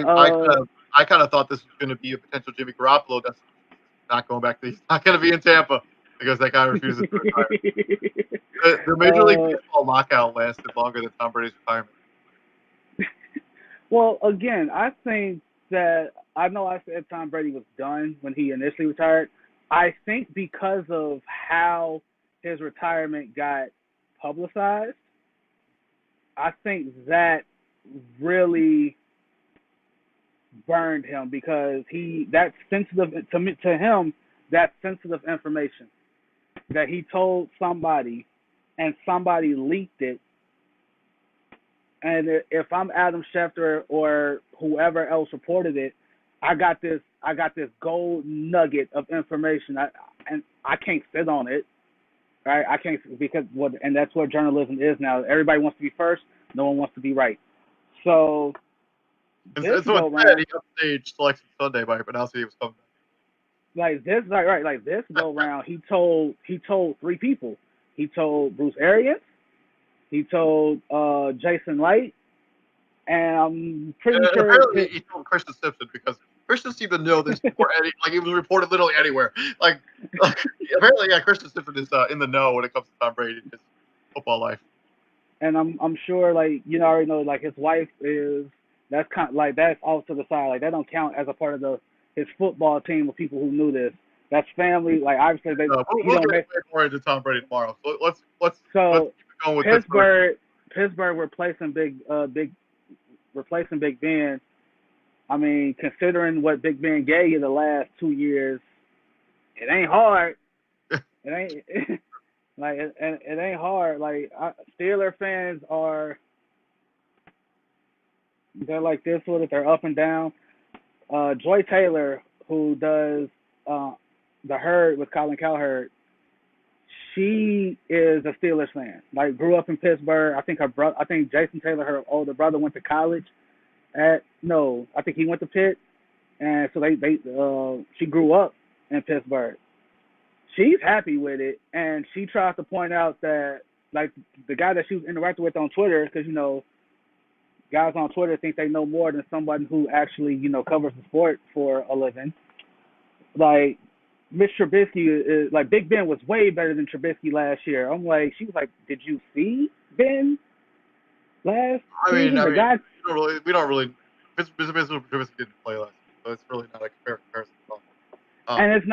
Speaker 1: kind of thought this was going to be a potential Jimmy Garoppolo. That's not going back to. He's not going to be in Tampa because that guy refuses to retire. The Major League Baseball lockout lasted longer than Tom Brady's retirement.
Speaker 2: Well, again, I think that I know I said Tom Brady was done when he initially retired. I think because of how his retirement got publicized, I think that really burned him because that's sensitive to him. That's sensitive information that he told somebody, and somebody leaked it. And if I'm Adam Schefter or whoever else reported it, I got this gold nugget of information, and I can't sit on it, right? I can't and that's what journalism is now. Everybody wants to be first. No one wants to be right. So
Speaker 1: this go round, he got stage selection Sunday by announcing he was coming back.
Speaker 2: This go round, he told 3 people. He told Bruce Arians. He told Jason Light, and I'm pretty sure
Speaker 1: apparently he told Christian Simpson because Christian seemed to know this before it was reported literally anywhere. Apparently, Christian Simpson is in the know when it comes to Tom Brady and his football life.
Speaker 2: And I'm sure already know his wife that's kind of that's off to the side, that don't count as a part of his football team of people who knew this. That's family. Obviously
Speaker 1: we'll get more into Tom Brady tomorrow. So let's
Speaker 2: going with Pittsburgh replacing Big Ben. I mean, considering what Big Ben gave you the last 2 years, it ain't hard. It ain't it ain't hard. Steeler fans they're like this with it. They're up and down. Joy Taylor, who does the Herd with Colin Cowherd, she is a Steelers fan. Grew up in Pittsburgh. I think Jason Taylor, her older brother, went to college I think he went to Pitt, and so she grew up in Pittsburgh. She's happy with it, and she tries to point out that the guy that she was interacting with on Twitter, because guys on Twitter think they know more than somebody who actually covers the sport for a living. Mitch Trubisky is Big Ben was way better than Trubisky last year. She was like, did you see Ben last season?
Speaker 1: We don't really. Trubisky didn't play last season, so it's really not a fair comparison at all.
Speaker 2: And it's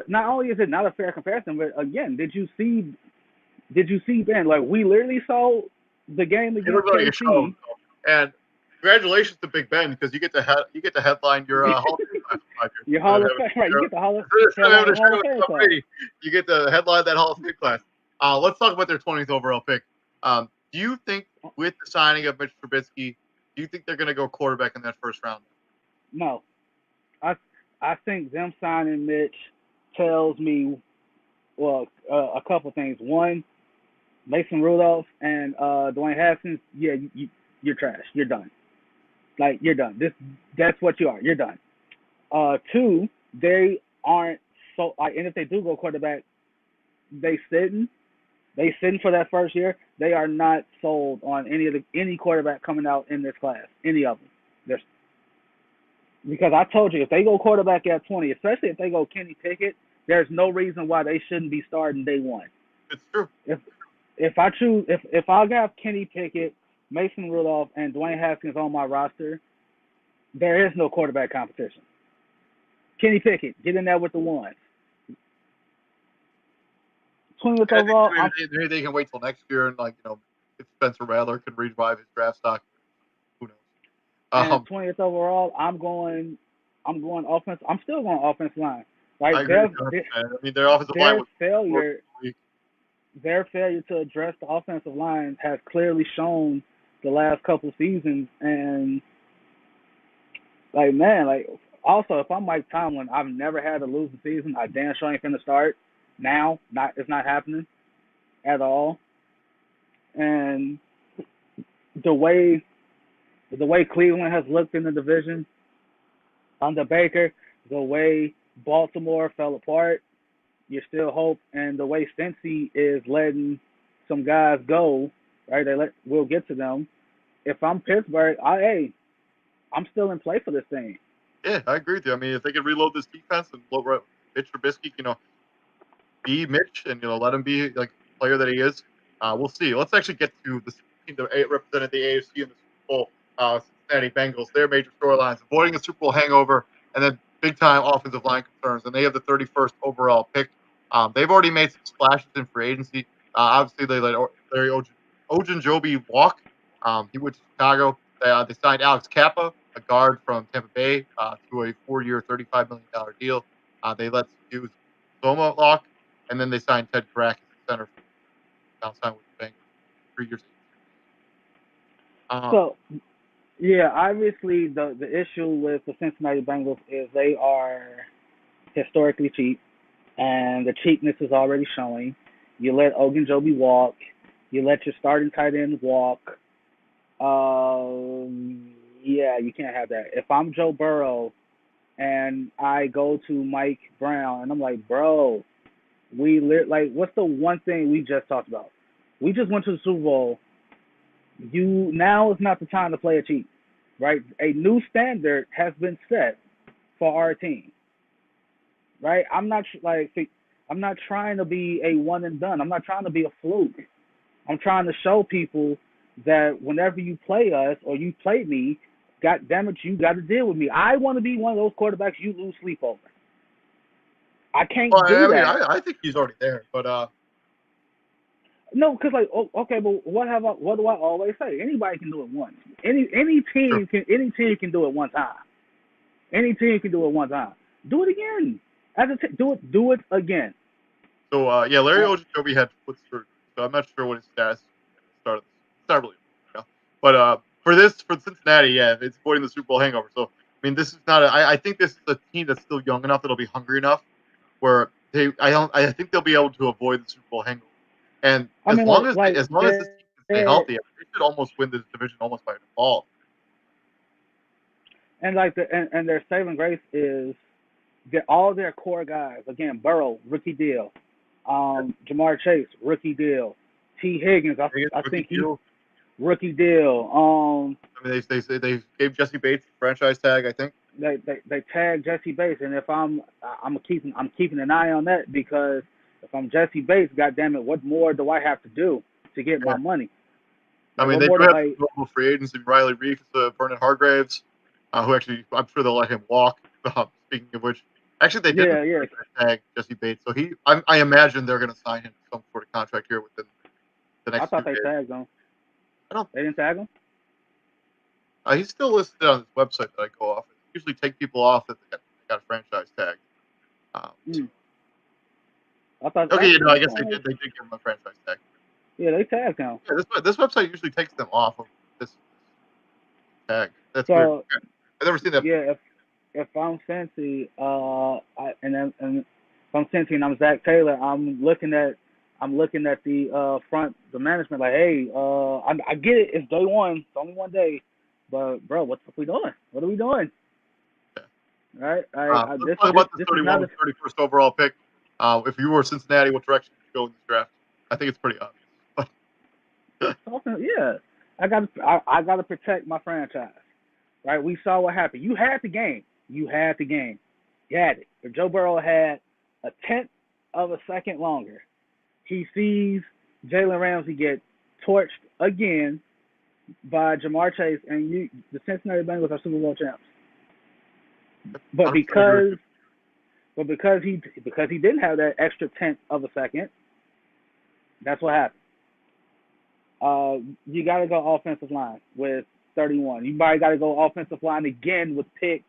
Speaker 2: not only is it not a fair comparison, but again, did you see Ben? We literally saw the game against KC.
Speaker 1: And congratulations to Big Ben because you get to headline your Hall of Fame class.
Speaker 2: Your Hall of Fame, right? You get the Hall of Fame class.
Speaker 1: You get to headline that Hall of Fame class. Let's talk about their 20th overall pick. Do you think with the signing of Mitch Trubisky, do you think they're going to go quarterback in that first round?
Speaker 2: No, I think them signing Mitch tells me a couple things. One, Mason Rudolph and Dwayne Haskins. Yeah, you're trash. You're done. You're done. That's what you are. You're done. 2, they aren't so. And if they do go quarterback, they sitting for that first year. They are not sold on any quarterback coming out in this class. Any of them. Because I told you, if they go quarterback at 20, especially if they go Kenny Pickett, there's no reason why they shouldn't be starting day one.
Speaker 1: It's true.
Speaker 2: If I got Kenny Pickett Mason Rudolph and Dwayne Haskins on my roster, there is no quarterback competition. Kenny Pickett, get in there with the ones. 20th
Speaker 1: And I think
Speaker 2: overall,
Speaker 1: maybe they can wait till next year and if Spencer Rattler can revive his draft stock, who knows?
Speaker 2: and 20th overall, I'm offense. I'm still going offensive line. Like
Speaker 1: I agree with you. I mean, their offensive line was
Speaker 2: their failure to address the offensive line has clearly shown the last couple seasons. And also if I'm Mike Tomlin, I've never had a losing season. I damn sure ain't finna start now. It's not happening at all. And the way Cleveland has looked in the division under Baker, the way Baltimore fell apart, you still hope, and the way Cincy is letting some guys go, right? We'll get to them. If I'm Pittsburgh, I'm still in play for this thing.
Speaker 1: Yeah, I agree with you. I mean, if they can reload this defense and Mitch Trubisky, be Mitch and let him be like the player that he is, we'll see. Let's actually get to the team that represented the AFC in the Super Bowl, Cincinnati Bengals. Their major storylines: avoiding a Super Bowl hangover, and then big-time offensive line concerns. And they have the 31st overall pick. They've already made some splashes in free agency. Obviously, they let Larry Ogunjobi walk. He went to Chicago. They signed Alex Kappa, a guard from Tampa Bay, to a 4-year, $35 million deal. They let Stu Zoma walk, and then they signed Ted Krack as the center now signed with the Bengals, 3 years.
Speaker 2: Obviously the issue with the Cincinnati Bengals is they are historically cheap, and the cheapness is already showing. You let Ogunjobi walk. You let your starting tight end walk. You can't have that. If I'm Joe Burrow and I go to Mike Brown and I'm like, bro, what's the one thing we just talked about? We just went to the Super Bowl. Now is not the time to play it cheap, right? A new standard has been set for our team, right? I'm not trying to be a one and done. I'm not trying to be a fluke. I'm trying to show people that whenever you play us or you play me, God damn it, you got to deal with me. I want to be one of those quarterbacks you lose sleep over. I can't do that.
Speaker 1: I think he's already there, but
Speaker 2: no, because okay, but what do I always say? Anybody can do it once. Any team can do it one time. Any team can do it one time. Do it again. Do it again.
Speaker 1: So Larry Ogunjobi had foot surgery, so I'm not sure what his status started. It's not really, but for Cincinnati, it's avoiding the Super Bowl hangover. So I mean, this is not. I think this is a team that's still young enough that'll be hungry enough where I think they'll be able to avoid the Super Bowl hangover. And as long as this team can stay healthy, they should almost win this division almost by default.
Speaker 2: And and their saving grace is get all their core guys. Again, Burrow, rookie deal. Jamar Chase, rookie deal. T. Higgins, I think he's rookie deal.
Speaker 1: I mean, they gave Jesse Bates a franchise tag, I think.
Speaker 2: They tagged Jesse Bates, and if I'm keeping an eye on that, because if I'm Jesse Bates, goddammit, what more do I have to do to get my money?
Speaker 1: I mean, they do have normal free agents in Riley Reef, Vernon Hargraves, who actually I'm sure they'll let him walk. Speaking of which, actually they did tag Jesse Bates, so I imagine they're going to sign him to some sort of contract here within the next.
Speaker 2: I thought they tagged him. They didn't tag him.
Speaker 1: He's still listed on this website that I go off. Usually take people off that they got a franchise tag.
Speaker 2: I thought.
Speaker 1: Okay, I guess they did. They did give him a franchise tag.
Speaker 2: Yeah, they tagged him.
Speaker 1: Yeah, this website usually takes them off of this tag. That's
Speaker 2: so,
Speaker 1: weird. I've never seen that.
Speaker 2: Yeah, if I'm Cincy, if I'm Cincy and I'm Zach Taylor, I'm looking at the the management like, hey, I get it. It's day one. It's only one day. But, bro, what we doing? What are we doing? Yeah. Right?
Speaker 1: Let's talk about the 31st overall pick. If you were Cincinnati, what direction would you go in this draft? I think it's pretty obvious.
Speaker 2: Yeah. I gotta protect my franchise. Right? We saw what happened. You had the game. You had it. If Joe Burrow had a tenth of a second longer, he sees Jalen Ramsey get torched again. by Jamar Chase, and the Cincinnati Bengals are Super Bowl champs. But
Speaker 1: 100% agree with you.
Speaker 2: because he didn't have that extra tenth of a second, that's what happened. You got to go offensive line with 31. You probably got to go offensive line again with pick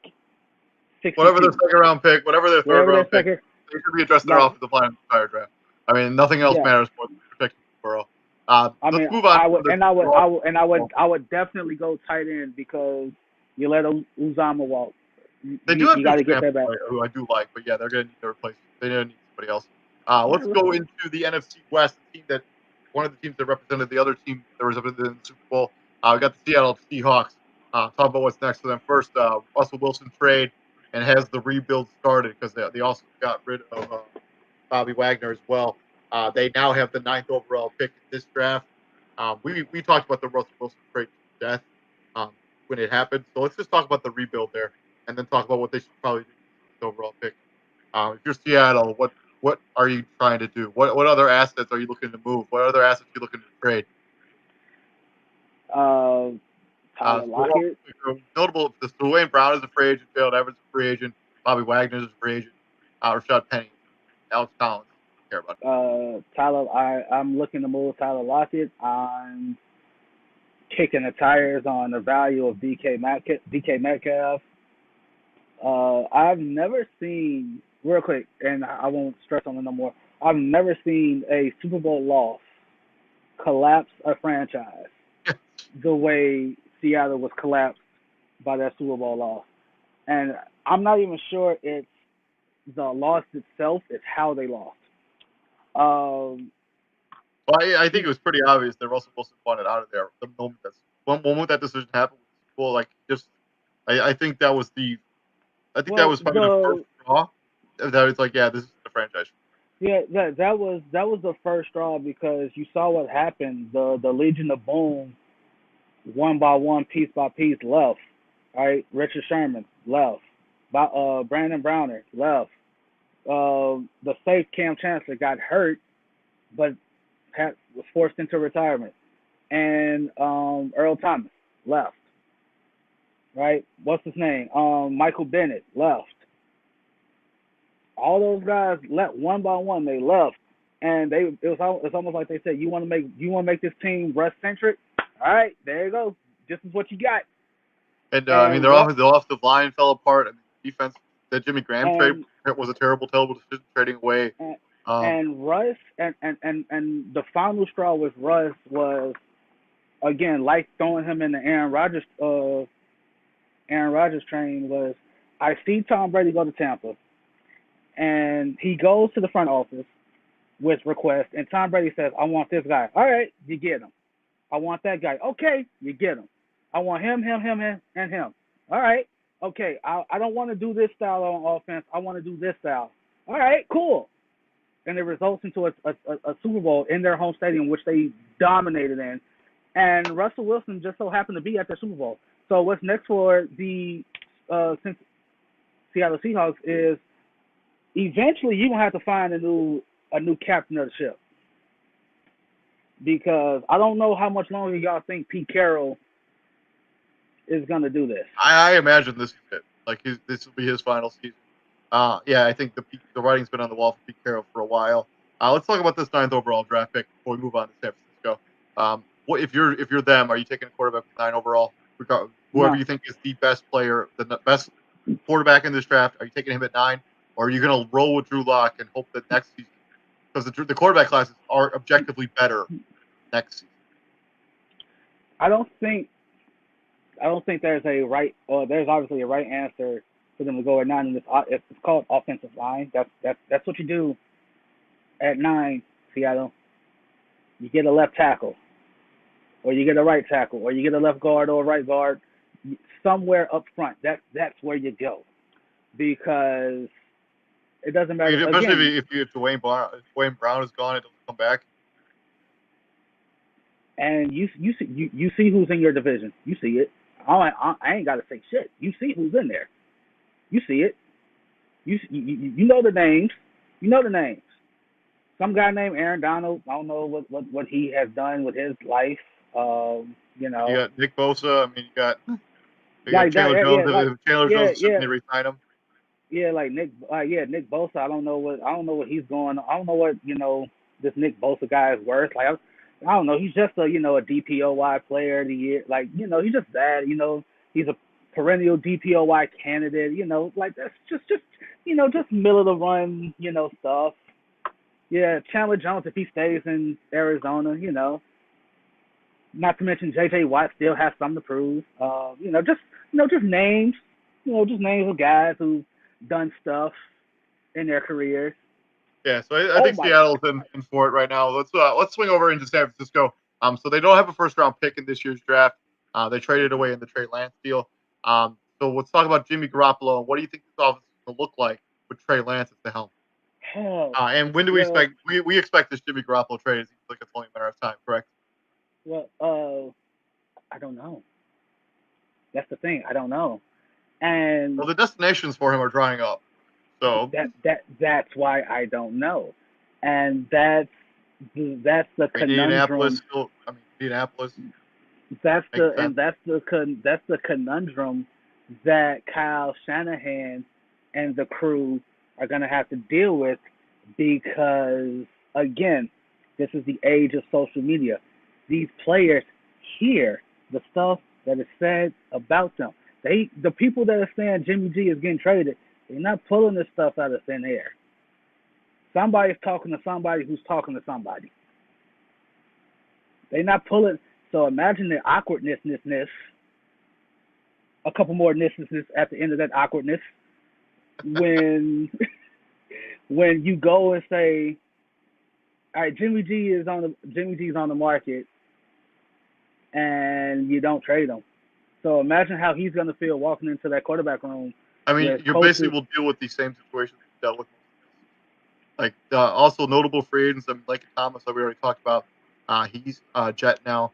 Speaker 1: Whatever their
Speaker 2: 62.
Speaker 1: second round pick, whatever their third
Speaker 2: Whatever their
Speaker 1: round pick,
Speaker 2: second,
Speaker 1: they should be addressing their
Speaker 2: like,
Speaker 1: offensive line in the entire draft. I mean, nothing else
Speaker 2: yeah.
Speaker 1: matters more than protecting Burrow.
Speaker 2: I
Speaker 1: Let's
Speaker 2: mean,
Speaker 1: move on
Speaker 2: I
Speaker 1: from
Speaker 2: would,
Speaker 1: this.
Speaker 2: and I would, I would, and I would definitely go tight end because you let Uzama walk.
Speaker 1: They do have
Speaker 2: You
Speaker 1: Drew
Speaker 2: got to get
Speaker 1: Sample,
Speaker 2: that back.
Speaker 1: who I do like, but yeah, they're going to need to replace. They need somebody else.
Speaker 2: Yeah,
Speaker 1: Let's go into the NFC West, the team that one of the teams that represented the other team that was in the Super Bowl. We got the Seattle Seahawks. Talk about what's next for them. First, Russell Wilson trade and has the rebuild started because they also got rid of Bobby Wagner as well. They now have the 9th overall pick in this draft. We talked about the Russell Wilson trade to death when it happened. So let's just talk about the rebuild there, and then talk about what they should probably do with the overall pick. If you're Seattle, what are you trying to do? What other assets are you looking to move? What other assets are you looking to trade?
Speaker 2: Tyler Lockett.
Speaker 1: Notable, this Dwayne Brown is a free agent. Gerald Everett's a free agent. Bobby Wagner is a free agent. Rashad Penny, Alex Collins. Care about it.
Speaker 2: Tyler. I'm looking to move Tyler Lockett. I'm kicking the tires on the value of DK Metcalf. I've never seen, real quick, and I won't stress on it no more. I've never seen a Super Bowl loss collapse a franchise the way Seattle was collapsed by that Super Bowl loss. And I'm not even sure it's the loss itself, it's how they lost.
Speaker 1: Well, I think it was pretty obvious that Russell Wilson wanted out of there the moment that decision happened. Well, like just I think that was that was probably the first straw. That it's like, yeah, this is the franchise.
Speaker 2: Yeah, that was the first straw because you saw what happened. The Legion of Boom, one by one, piece by piece, left. Right, Richard Sherman left. Brandon Browner left. The safe Cam Chancellor got hurt, but was forced into retirement, and Earl Thomas left. Right, what's his name? Michael Bennett left. All those guys left one by one. They left, and it's almost like they said, you want to make this team Russ centric. All right, there you go. This is what you got.
Speaker 1: And I mean, their offensive line fell apart. I mean, defense. That Jimmy Graham trade was a terrible decision, trading away.
Speaker 2: And Russ and the final straw with Russ was, again, like throwing him in the Aaron Rodgers train, was I see Tom Brady go to Tampa, and he goes to the front office with requests, and Tom Brady says, I want this guy. All right, you get him. I want that guy. Okay, you get him. I want him, and him. All right, okay, I don't want to do this style on offense. I want to do this style. All right, cool. And it results into a Super Bowl in their home stadium, which they dominated in. And Russell Wilson just so happened to be at the Super Bowl. So what's next for the Seattle Seahawks is eventually you're gonna have to find a new captain of the ship, because I don't know how much longer y'all think Pete Carroll is gonna do this.
Speaker 1: I imagine this is it. Like this will be his final season. Yeah, I think the writing's been on the wall for Pete Carroll for a while. Let's talk about this 9th overall draft pick before we move on to San Francisco. What if you're them? Are you taking a quarterback with 9 overall? Whoever you think is the best player, the best quarterback in this draft, are you taking him at 9, or are you going to roll with Drew Lock and hope that next season, because the quarterback classes are objectively better next season?
Speaker 2: I don't think there's a right, or there's obviously a right answer for them to go at 9. And it's called offensive line. That's what you do at 9, Seattle. You get a left tackle, or you get a right tackle, or you get a left guard or a right guard, somewhere up front. That's where you go, because it doesn't matter.
Speaker 1: Especially if Dwayne Brown is gone, it doesn't come back.
Speaker 2: And you see who's in your division. You see it. I ain't got to say shit. You see who's in there. You see it. You know the names. You know the names. Some guy named Aaron Donald. I don't know what he has done with his life. You
Speaker 1: You
Speaker 2: know,
Speaker 1: got Nick Bosa. I mean, you got
Speaker 2: like that.
Speaker 1: Chandler Jones.
Speaker 2: Yeah, like
Speaker 1: If Chandler
Speaker 2: yeah,
Speaker 1: Jones is
Speaker 2: yeah,
Speaker 1: they resign him.
Speaker 2: yeah, like Nick Bosa. I don't know what he's going. I don't know what this Nick Bosa guy is worth. Like I don't know. He's just a DPOY player of the year. Like he's just that. He's a perennial DPOY candidate. Like that's just just middle of the run stuff. Yeah, Chandler Jones if he stays in Arizona. Not to mention J.J. Watt still has something to prove. Just names. Just names of guys who've done stuff in their careers.
Speaker 1: Yeah, so I
Speaker 2: Oh
Speaker 1: think
Speaker 2: my
Speaker 1: Seattle's in for it right now. Let's swing over into San Francisco. So they don't have a first round pick in this year's draft. They traded away in the Trey Lance deal. So let's talk about Jimmy Garoppolo and what do you think this offense is going to look like with Trey Lance at the helm?
Speaker 2: hell.
Speaker 1: And when do we
Speaker 2: Well,
Speaker 1: expect we expect this Jimmy Garoppolo trade? It seems like it's only a matter of time, correct?
Speaker 2: well, I don't know. That's the thing. I don't know. And
Speaker 1: Well, the destinations for him are drying up. So
Speaker 2: that's why I don't know. And that's the
Speaker 1: Indianapolis
Speaker 2: conundrum.
Speaker 1: still. I mean, Indianapolis
Speaker 2: That's
Speaker 1: makes sense.
Speaker 2: that's the conundrum that Kyle Shanahan and the crew are going to have to deal with because again, this is the age of social media. These players hear the stuff that is said about them. The people that are saying Jimmy G is getting traded, they're not pulling this stuff out of thin air. Somebody's talking to somebody who's talking to somebody. They're not pulling. So imagine the awkwardness, a couple more nisses at the end of that awkwardness when when you go and say, all right, Jimmy's on the market, and you don't trade him. So imagine how he's going to feel walking into that quarterback room
Speaker 1: I mean,
Speaker 2: with
Speaker 1: you basically
Speaker 2: coaches.
Speaker 1: will deal with these same situations you dealt with. Like also notable free agents. I mean, like Thomas that we already talked about. He's Jet now.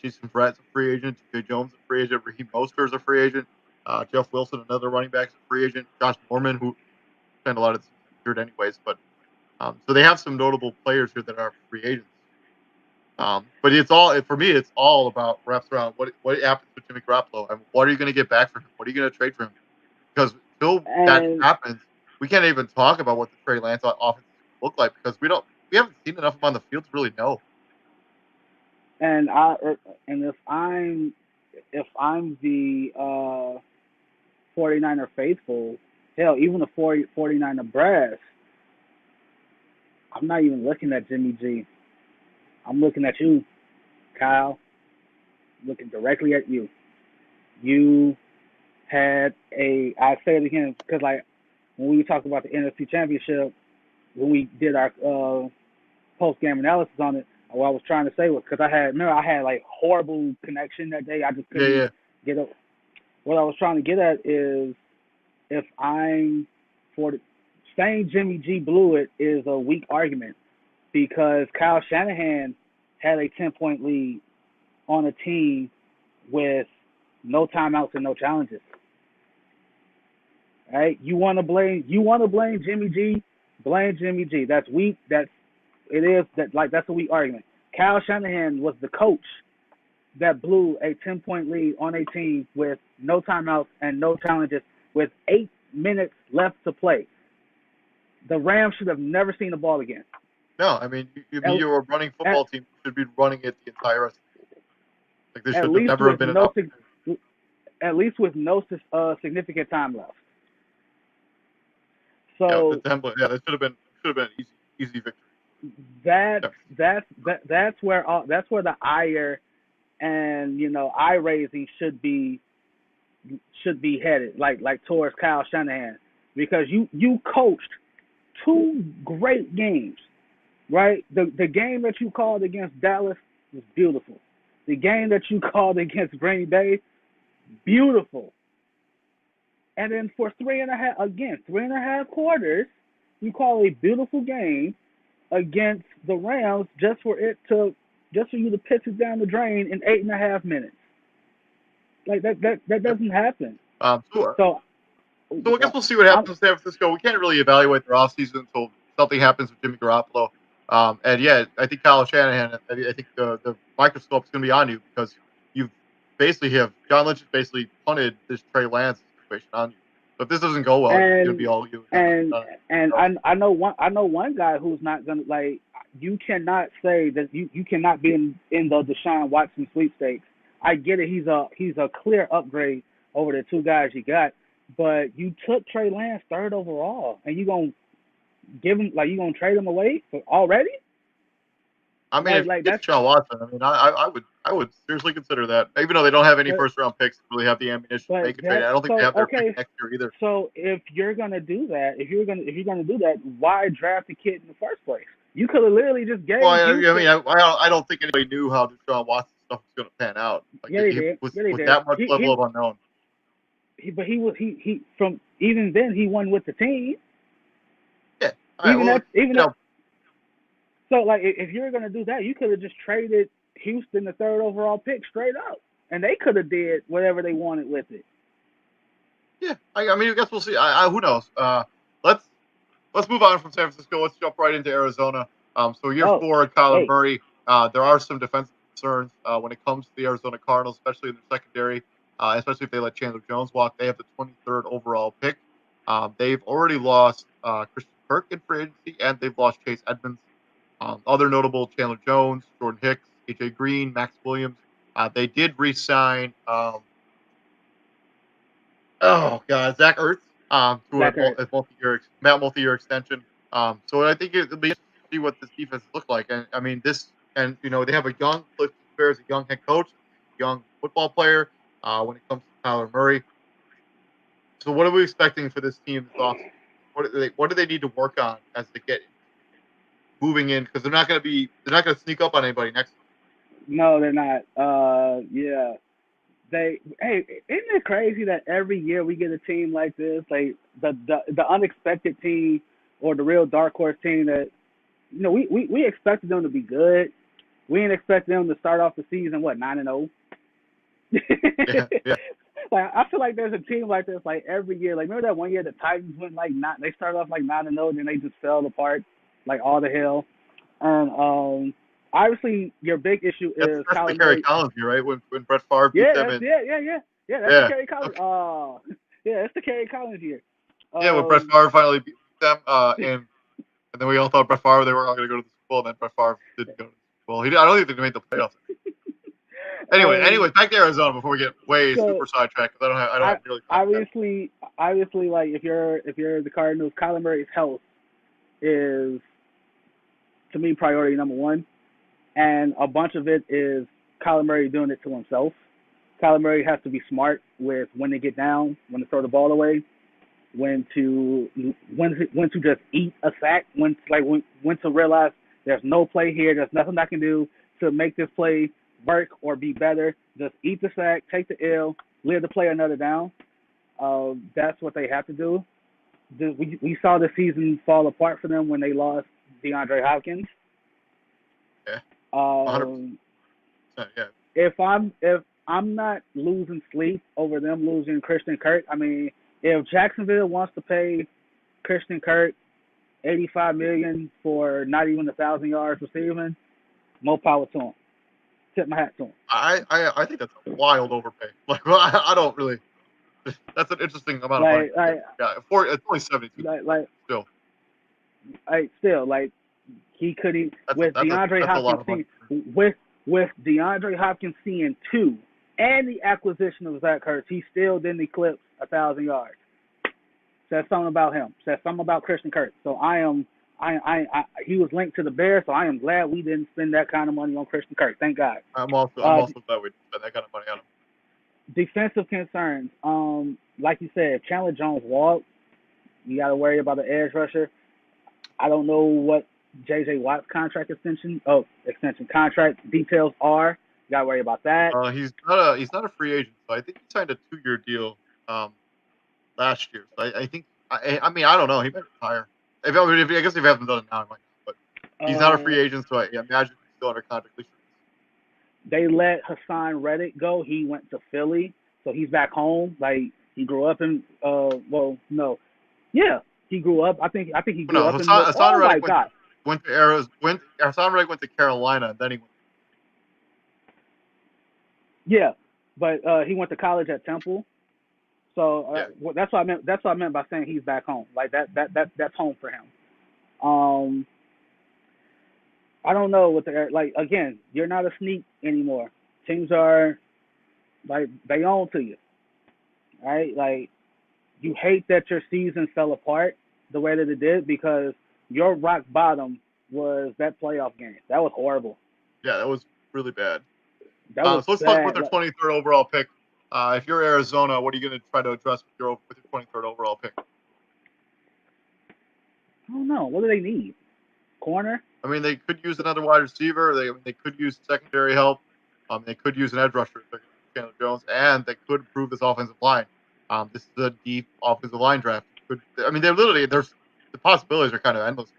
Speaker 1: Jason Verrett's a free agent. J. Jones is a free agent. Raheem Mostert is a free agent. Jeff Wilson, another running back, is a free agent. Josh Norman, who spent a lot of the season injured anyways, but so they have some notable players here that are free agents. But it's all for me. It's all about wraps around what happens with Jimmy Garoppolo. I mean, what are you going to get back for him? What are you going to trade for him? Because until that
Speaker 2: And
Speaker 1: happens, we can't even talk about what the Trey Lance offense look like because we haven't seen enough of him on the field to really know.
Speaker 2: and I and if I'm the 49er faithful, hell, even the 49er brass, I'm not even looking at Jimmy G. I'm looking at you, Kyle. Looking directly at you. You had I say it again because like when we talked about the NFC Championship, when we did our post game analysis on it, what I was trying to say was because I had like horrible connection that day. I just
Speaker 1: Yeah,
Speaker 2: couldn't
Speaker 1: yeah.
Speaker 2: get up. What I was trying to get at is if I'm for the, saying Jimmy G blew it is a weak argument because Kyle Shanahan had a 10-point lead on a team with no timeouts and no challenges. Right? You want to blame Jimmy G? Blame Jimmy G. That's weak. That's a weak argument. Kyle Shanahan was the coach that blew a 10-point lead on a team with no timeouts and no challenges with 8 minutes left to play. The Rams should have never seen the ball again.
Speaker 1: No, I mean, you're a running
Speaker 2: At,
Speaker 1: football team. You should be running it the entire rest of the season. Like there
Speaker 2: at
Speaker 1: should have
Speaker 2: least
Speaker 1: never
Speaker 2: with
Speaker 1: been an
Speaker 2: no
Speaker 1: opportunity.
Speaker 2: significant time left.
Speaker 1: Yeah, the
Speaker 2: So
Speaker 1: template. Yeah, that should have been an easy victory.
Speaker 2: that's
Speaker 1: Yeah.
Speaker 2: that's where the ire and eye raising should be headed like towards Kyle Shanahan because you coached 2 great games, right? The game that you called against Dallas was beautiful. The game that you called against Green Bay, beautiful. And then for 3.5 quarters, you call a beautiful game against the Rams just for you to piss it down the drain in 8.5 minutes. Like that
Speaker 1: Yep.
Speaker 2: doesn't happen.
Speaker 1: So
Speaker 2: So
Speaker 1: I guess we'll see what happens in San Francisco. We can't really evaluate their offseason until something happens with Jimmy Garoppolo. And yeah, I think Kyle Shanahan. I think the microscope is going to be on you because you've basically John Lynch has basically punted this Trey Lance situation on you. So if this doesn't go well, it's gonna be all you.
Speaker 2: And I know one guy who's not gonna like. You cannot say that you cannot be in the Deshaun Watson sweepstakes. I get it. He's a clear upgrade over the two guys you got, but you took Trey Lance third overall, and you gonna give him you gonna trade him away already?
Speaker 1: I mean, if that's Deshaun Watson. I mean, I would seriously consider that. Even though they don't have any first round picks, to really have the ammunition to make a trade. I don't think they have their pick next year either.
Speaker 2: So if you're gonna do that, if you're gonna do that, why draft the kid in the first place? You could have literally just gave.
Speaker 1: Well, I mean, I don't think anybody knew how Deshaun Watson stuff was going to pan out. Like,
Speaker 2: yeah, they did.
Speaker 1: With
Speaker 2: did.
Speaker 1: That much level of unknown.
Speaker 2: But he from even then he won with the team.
Speaker 1: Yeah.
Speaker 2: So like if you're going to do that, you could have just traded Houston the third overall pick straight up, and they could have did whatever they wanted with it.
Speaker 1: Yeah, I mean, I guess we'll see. Who knows? Let's move on from San Francisco. Let's jump right into Arizona. So year 4, Kyler Murray. There are some defensive concerns when it comes to the Arizona Cardinals, especially in their secondary, especially if they let Chandler Jones walk. They have the 23rd overall pick. They've already lost Christian Kirk in free agency, and they've lost Chase Edmonds. Other notable: Chandler Jones, Jordan Hicks, AJ Green, Max Williams. They did re-sign. Zach Ertz. To a multi-year extension. So I think it'll be interesting to see what this defense looks like. And I mean, they have a young Cliff Bears, a young head coach, young football player. When it comes to Kyler Murray, so what are we expecting for this team this offseason? What do they need to work on as they get moving in? Because they're not going to sneak up on anybody next year.
Speaker 2: No, they're not. Yeah. Isn't it crazy that every year we get a team like this, like the unexpected team or the real dark horse team that, we expected them to be good. We didn't expect them to start off the season 9-0.
Speaker 1: Yeah.
Speaker 2: Like I feel like there's a team like this like every year. Like remember that one year the Titans went they started off 9-0, then they just fell apart like all the hell. And obviously, your big issue is
Speaker 1: Kyler Murray. Collins year, right? When Brett Favre beat them.
Speaker 2: That's the Kerry Collins. Okay. It's the Kerry Collins year.
Speaker 1: When Brett Favre finally beat them, and then we all thought Brett Favre they were all going to go to the Super Bowl, and then Brett Favre didn't go to the Super Bowl. I don't think they made the playoffs. Anyway, back to Arizona before we get way super sidetracked. Because I don't have really.
Speaker 2: Obviously, like if you're the Cardinals, Kyler Murray's health is, to me, priority number one. And a bunch of it is Kyler Murray doing it to himself. Kyler Murray has to be smart with when to get down, when to throw the ball away, when to just eat a sack, when to realize there's no play here, there's nothing I can do to make this play work or be better. Just eat the sack, take the L, live to play another down. That's what they have to do. We saw the season fall apart for them when they lost DeAndre Hopkins.
Speaker 1: Yeah.
Speaker 2: 100%.
Speaker 1: Yeah.
Speaker 2: If I'm not losing sleep over them losing Christian Kirk, I mean, if Jacksonville wants to pay Christian Kirk $85 million for not even 1,000 yards receiving, more power to him. Tip my hat to him.
Speaker 1: I think that's a wild overpay. Like, I don't really. That's an interesting amount of money. It's only 72.
Speaker 2: Still, he couldn't with DeAndre Hopkins with DeAndre Hopkins seeing 2 and the acquisition of Zach Ertz, he still didn't eclipse 1,000 yards. Says something about him. Says something about Christian Kirk. So he was linked to the Bears, so I am glad we didn't spend that kind of money on Christian Kirk. Thank God.
Speaker 1: I'm also glad we didn't spend that kind of money on him.
Speaker 2: Defensive concerns. Like you said, if Chandler Jones walked, you got to worry about the edge rusher. I don't know what J.J. Watt's contract contract details are. You got to worry about that.
Speaker 1: He's not a free agent, so I think he signed a 2-year deal last year. So I think I don't know. He might retire. I guess if he hasn't done it now, he might not. But he's not a free agent, so I imagine he's still under contract.
Speaker 2: They let Hassan Reddick go. He went to Philly, so he's back home. Like he grew up in. He grew up. I think he grew up in.
Speaker 1: Hassan Reddick went to Hassan Reddick went to Carolina, and then he went.
Speaker 2: Yeah, but he went to college at Temple. So
Speaker 1: Yeah.
Speaker 2: that's what I meant. That's what I meant by saying he's back home. Like that's home for him. Um, I don't know what the like. Again, you're not a sneak anymore. Teams are like they own to you, right? Like you hate that your season fell apart the way that it did because your rock bottom was that playoff game. That was horrible.
Speaker 1: Yeah, that was really bad.
Speaker 2: That was
Speaker 1: So let's talk about
Speaker 2: bad.
Speaker 1: their
Speaker 2: Like,
Speaker 1: 23rd overall pick. If you're Arizona, what are you going to try to address with your 23rd overall pick?
Speaker 2: I don't know. What do they need? Corner?
Speaker 1: I mean, they could use another wide receiver. They could use secondary help. They could use an edge rusher, Chandler Jones, and they could improve this offensive line. This is a deep offensive line draft. I mean, there's the possibilities are kind of endless.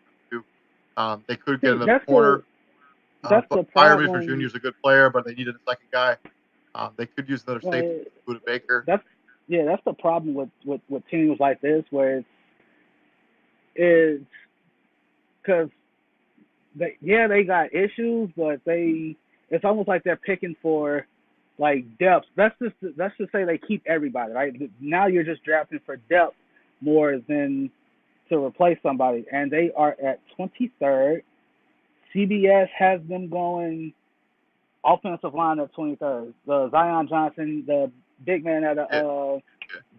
Speaker 1: They could get
Speaker 2: See,
Speaker 1: another corner.
Speaker 2: that's
Speaker 1: But
Speaker 2: the
Speaker 1: Byron Richard Jr.
Speaker 2: problem.
Speaker 1: is a good player, but they needed a second guy. They could use another safety,
Speaker 2: Like,
Speaker 1: Buda Baker.
Speaker 2: that's that's the problem with teams like this where it's because they got issues, but it's almost like they're picking for like depth. Let's just say they keep everybody right now. You're just drafting for depth more than to replace somebody, and they are at 23rd. CBS has them going offensive line at 23rd. The Zion Johnson, the big man at
Speaker 1: Yeah,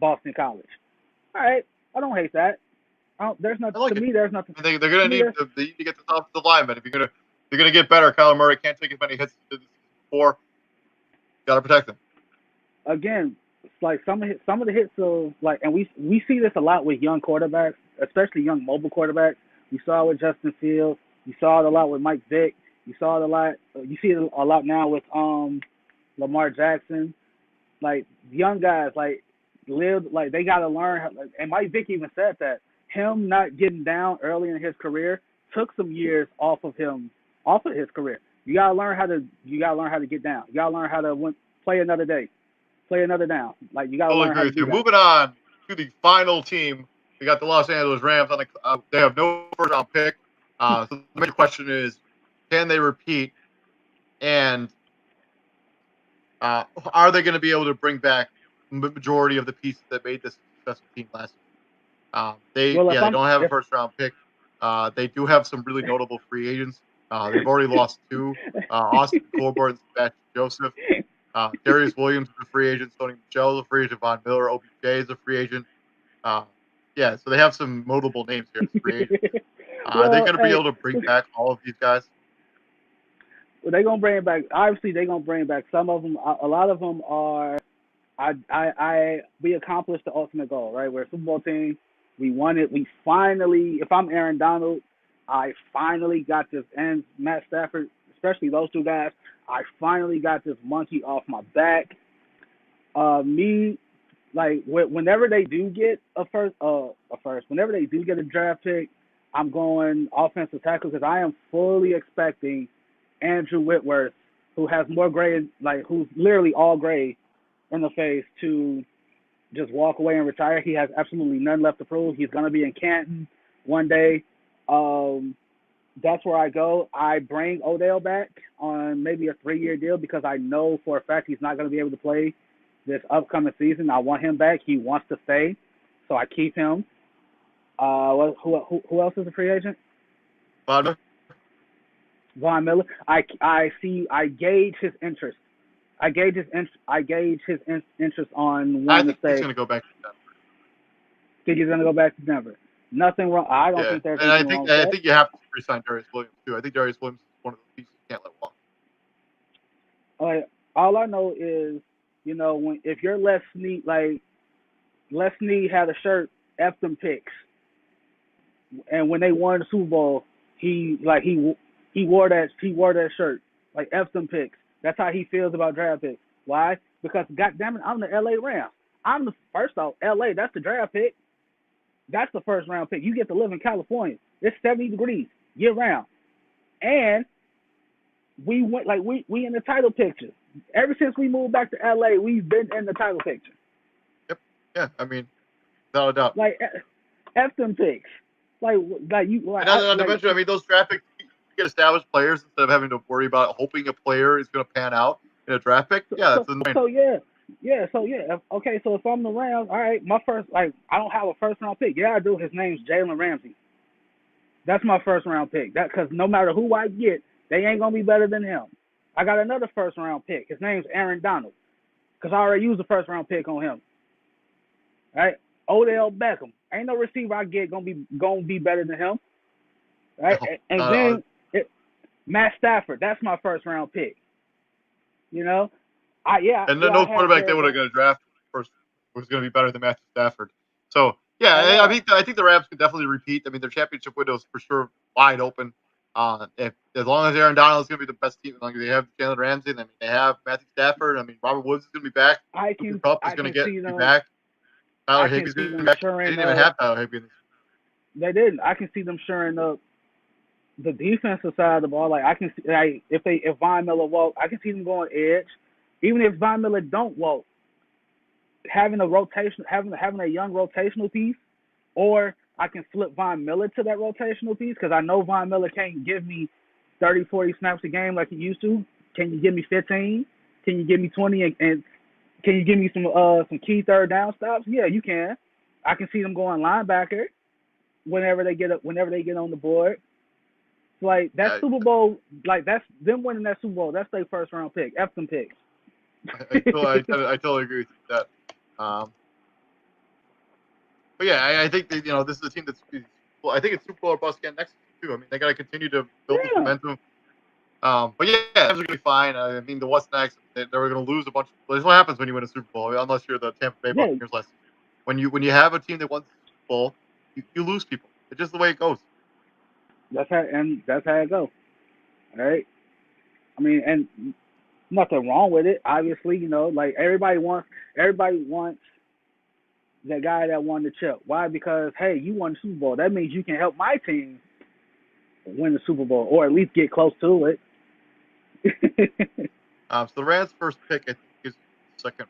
Speaker 2: Boston College. All right, I don't hate that. There's
Speaker 1: I
Speaker 2: nothing
Speaker 1: like
Speaker 2: to
Speaker 1: it.
Speaker 2: me. There's nothing
Speaker 1: And they're going
Speaker 2: to
Speaker 1: to
Speaker 2: me.
Speaker 1: need they need to get this offensive lineman. If you're gonna get better, Kyler Murray can't take as many hits as he did the season before. Got to protect him.
Speaker 2: Again, it's like some of the hits of like, and we see this a lot with young quarterbacks, especially young mobile quarterbacks. We saw it with Justin Fields. You saw it a lot with Mike Vick. You saw it a lot. You see it a lot now with Lamar Jackson. Like young guys, like they got to learn. And Mike Vick even said that him not getting down early in his career took some years off of his career. You gotta learn how to get down. You gotta learn how to play another day, play another down. Like you gotta
Speaker 1: Totally
Speaker 2: learn how
Speaker 1: agree
Speaker 2: to
Speaker 1: with
Speaker 2: do
Speaker 1: you.
Speaker 2: that.
Speaker 1: Moving on to the final team, we got the Los Angeles Rams. They have no first round pick. So the major question is, can they repeat? And are they going to be able to bring back the majority of the pieces that made this successful team last year?
Speaker 2: Well,
Speaker 1: They don't have a first round pick. They do have some really notable free agents. They've already lost two: Austin Corbett and Sebastian Joseph. Darius Williams is a free agent. Sony Michel is a free agent. Von Miller, OBJ is a free agent. Uh, yeah, so they have some notable names here as free agents. Are they
Speaker 2: well,
Speaker 1: going to be
Speaker 2: hey,
Speaker 1: able to bring back all of these guys?
Speaker 2: they're gonna bring it back. Obviously, they're gonna bring back some of them. A lot of them are. We accomplished the ultimate goal, right? We're a Super Bowl team. We won it. We finally. If I'm Aaron Donald, I finally got this, and Matt Stafford, especially those two guys. I finally got this monkey off my back. Me, like whenever they do get whenever they do get a draft pick, I'm going offensive tackle because I am fully expecting Andrew Whitworth, who has more gray, like who's literally all gray in the face, to just walk away and retire. He has absolutely none left to prove. He's gonna be in Canton one day. Um, that's where I go. I bring Odell back on maybe a 3-year deal because I know for a fact he's not going to be able to play this upcoming season. I want him back. He wants to stay, so I keep him. Who else is a free agent?
Speaker 1: Von
Speaker 2: Von Miller. I gauge his interest. I gauge his interest on
Speaker 1: I
Speaker 2: wanting to
Speaker 1: think he's
Speaker 2: stay.
Speaker 1: going to go back to Denver.
Speaker 2: Think he's going to go back to Denver. Nothing wrong. I don't
Speaker 1: Yeah,
Speaker 2: think there's
Speaker 1: and
Speaker 2: anything wrong with
Speaker 1: I
Speaker 2: that.
Speaker 1: think you have to resign Darius Williams too. I think Darius Williams is one of those pieces you can't let walk.
Speaker 2: All I know is, if you're Les Snead, like Les Snead had a shirt, F them picks, and when they won the Super Bowl, he wore that shirt, like F them picks. That's how he feels about draft picks. Why? Because goddamn it, I'm the LA Rams. I'm the first off LA. That's the draft pick. That's the first round pick. You get to live in California. It's 70 degrees year round, and we went like we in the title picture. Ever since we moved back to LA, we've been in the title picture.
Speaker 1: Yep. Yeah. I mean, without a doubt.
Speaker 2: Like F them picks. Like you
Speaker 1: And not to mention, I mean, those draft picks, you get established players instead of having to worry about hoping a player is going to pan out. in a draft pick,
Speaker 2: So,
Speaker 1: yeah,
Speaker 2: so,
Speaker 1: that's a no-brainer.
Speaker 2: so yeah, yeah. So yeah. Okay. So if I'm the Rams, all right, my first, like, I don't have a first round pick. Yeah, I do. His name's Jalen Ramsey. That's my first round pick. That because no matter who I get, they ain't gonna be better than him. I got another first round pick. His name's Aaron Donald. Because I already used the first round pick on him. Right? Odell Beckham. Ain't no receiver I get gonna be better than him. Right?
Speaker 1: No,
Speaker 2: And
Speaker 1: not
Speaker 2: then Matt Stafford. That's my first round pick. You know? I yeah,
Speaker 1: and
Speaker 2: yeah,
Speaker 1: no
Speaker 2: I had
Speaker 1: quarterback they
Speaker 2: Jared
Speaker 1: would have
Speaker 2: Goff.
Speaker 1: going to draft first was going to be better than Matthew Stafford. So
Speaker 2: Oh
Speaker 1: yeah,
Speaker 2: yeah.
Speaker 1: I think the Rams could definitely repeat. I mean, their championship window is for sure wide open. If as long as Aaron Donald is going to be the best team, as long as they have Jalen Ramsey, I mean, they have Matthew Stafford. I mean, Robert Woods is going to be back.
Speaker 2: I
Speaker 1: Cooper
Speaker 2: can
Speaker 1: Kupp is
Speaker 2: I
Speaker 1: going
Speaker 2: can
Speaker 1: to
Speaker 2: see
Speaker 1: be
Speaker 2: them
Speaker 1: back. Tyler
Speaker 2: I can
Speaker 1: Higbee's
Speaker 2: see
Speaker 1: going to be
Speaker 2: them
Speaker 1: back. They
Speaker 2: shoring
Speaker 1: didn't even
Speaker 2: up.
Speaker 1: have Tyler Higbee.
Speaker 2: They didn't. I can see them shoring up the defensive side of the ball. Like I can see, like if Von Miller walk, I can see them going edge. Even if Von Miller don't walk, having a young rotational piece, or I can flip Von Miller to that rotational piece because I know Von Miller can't give me 30, 40 snaps a game like he used to. Can you give me 15? Can you give me 20? And can you give me some key third down stops? Yeah, you can. I can see them going linebacker whenever they get on the board. Like that
Speaker 1: Yeah,
Speaker 2: Super Bowl, like that's them winning that Super Bowl. That's their first round pick. F them picks.
Speaker 1: I totally agree with you with that. But yeah, I think that, this is a team that's. Well, I think it's Super Bowl or bust again next season too. I mean, they got to continue to build this
Speaker 2: Yeah,
Speaker 1: momentum. But yeah, they're going to be fine. I mean, the what's next? They're going to lose a bunch. That's what happens when you win a Super Bowl, unless you're the Tampa Bay
Speaker 2: yeah.
Speaker 1: Buccaneers last season. When you have a team that wins the Super Bowl, you lose people. It's just the way it goes.
Speaker 2: That's how it goes. All right. I mean, and nothing wrong with it. Obviously, like everybody wants that guy that won the chip. Why? Because hey, you won the Super Bowl. That means you can help my team win the Super Bowl, or at least get close to it.
Speaker 1: So the Rams' first pick, I think, is second.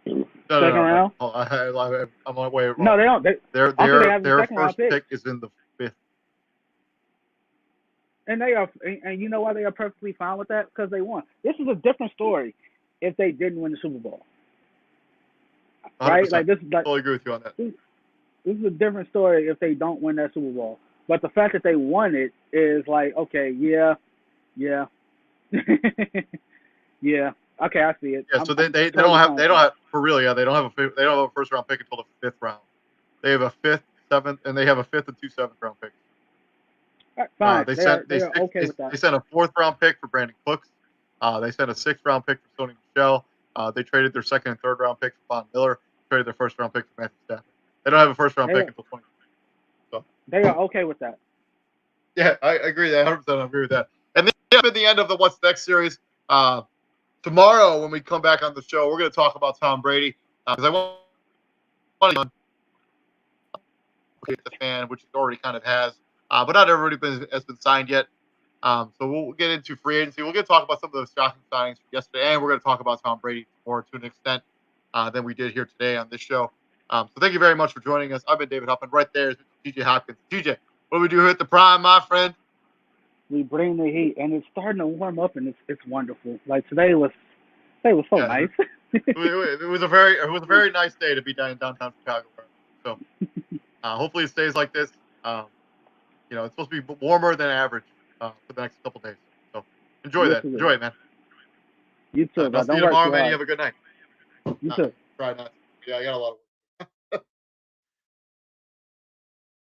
Speaker 1: No,
Speaker 2: Second
Speaker 1: no, no, no.
Speaker 2: round?
Speaker 1: Oh, I'm on way
Speaker 2: No,
Speaker 1: wrong.
Speaker 2: they don't.
Speaker 1: Their
Speaker 2: I don't think they
Speaker 1: their
Speaker 2: have the
Speaker 1: their
Speaker 2: second round
Speaker 1: first
Speaker 2: pick,
Speaker 1: pick is in the fifth.
Speaker 2: and they are. And you know why they are perfectly fine with that? Because they won. This is a different story if they didn't win the Super Bowl, right?
Speaker 1: 100%.
Speaker 2: Like this is like
Speaker 1: Totally agree with you on that.
Speaker 2: this is a different story if they don't win that Super Bowl. But the fact that they won it is like, okay, yeah, yeah, yeah. Okay, I see it.
Speaker 1: Yeah, so
Speaker 2: I'm
Speaker 1: they
Speaker 2: totally fine
Speaker 1: they
Speaker 2: with
Speaker 1: don't
Speaker 2: that.
Speaker 1: have for real. Yeah, they don't have a first round pick until the fifth round. They have a fifth, seventh, and they have a fifth and two seventh round picks.
Speaker 2: Fine.
Speaker 1: They
Speaker 2: They
Speaker 1: sent
Speaker 2: are they are okay with that.
Speaker 1: they sent a fourth round pick for Brandon Cooks. They sent a sixth round pick for Sony Michel. They traded their second and third round pick for Von Miller. Traded their first round pick for Matthew Stafford. They don't have a first round
Speaker 2: They
Speaker 1: pick
Speaker 2: are
Speaker 1: until 20. So
Speaker 2: they are okay with that.
Speaker 1: yeah, I agree with that. 100%. I agree with that. And then at the end of the What's Next series, tomorrow when we come back on the show, we're going to talk about Tom Brady because I want to the fan, which it already kind of has, but not everybody has been signed yet. So we'll get into free agency. We're going to talk about some of those shocking signings from yesterday, and we're going to talk about Tom Brady more to an extent than we did here today on this show. So thank you very much for joining us. I've been David Huffman. Right there is TJ Hopkins. TJ, what do we do here at the Prime, my friend?
Speaker 2: We bring the heat, and it's starting to warm up, and it's wonderful. Like today was so
Speaker 1: Yeah,
Speaker 2: nice.
Speaker 1: it was a very nice day to be down in downtown Chicago. So hopefully it stays like this. It's supposed to be warmer than average for the next couple days. So enjoy
Speaker 2: Yes,
Speaker 1: that.
Speaker 2: it
Speaker 1: Enjoy
Speaker 2: is.
Speaker 1: it, man.
Speaker 2: You too,
Speaker 1: And I'll
Speaker 2: but
Speaker 1: see
Speaker 2: don't
Speaker 1: you
Speaker 2: work
Speaker 1: tomorrow,
Speaker 2: too
Speaker 1: man. You
Speaker 2: hard.
Speaker 1: have a good night.
Speaker 2: You too.
Speaker 1: Try not to. Yeah, I got a lot of work.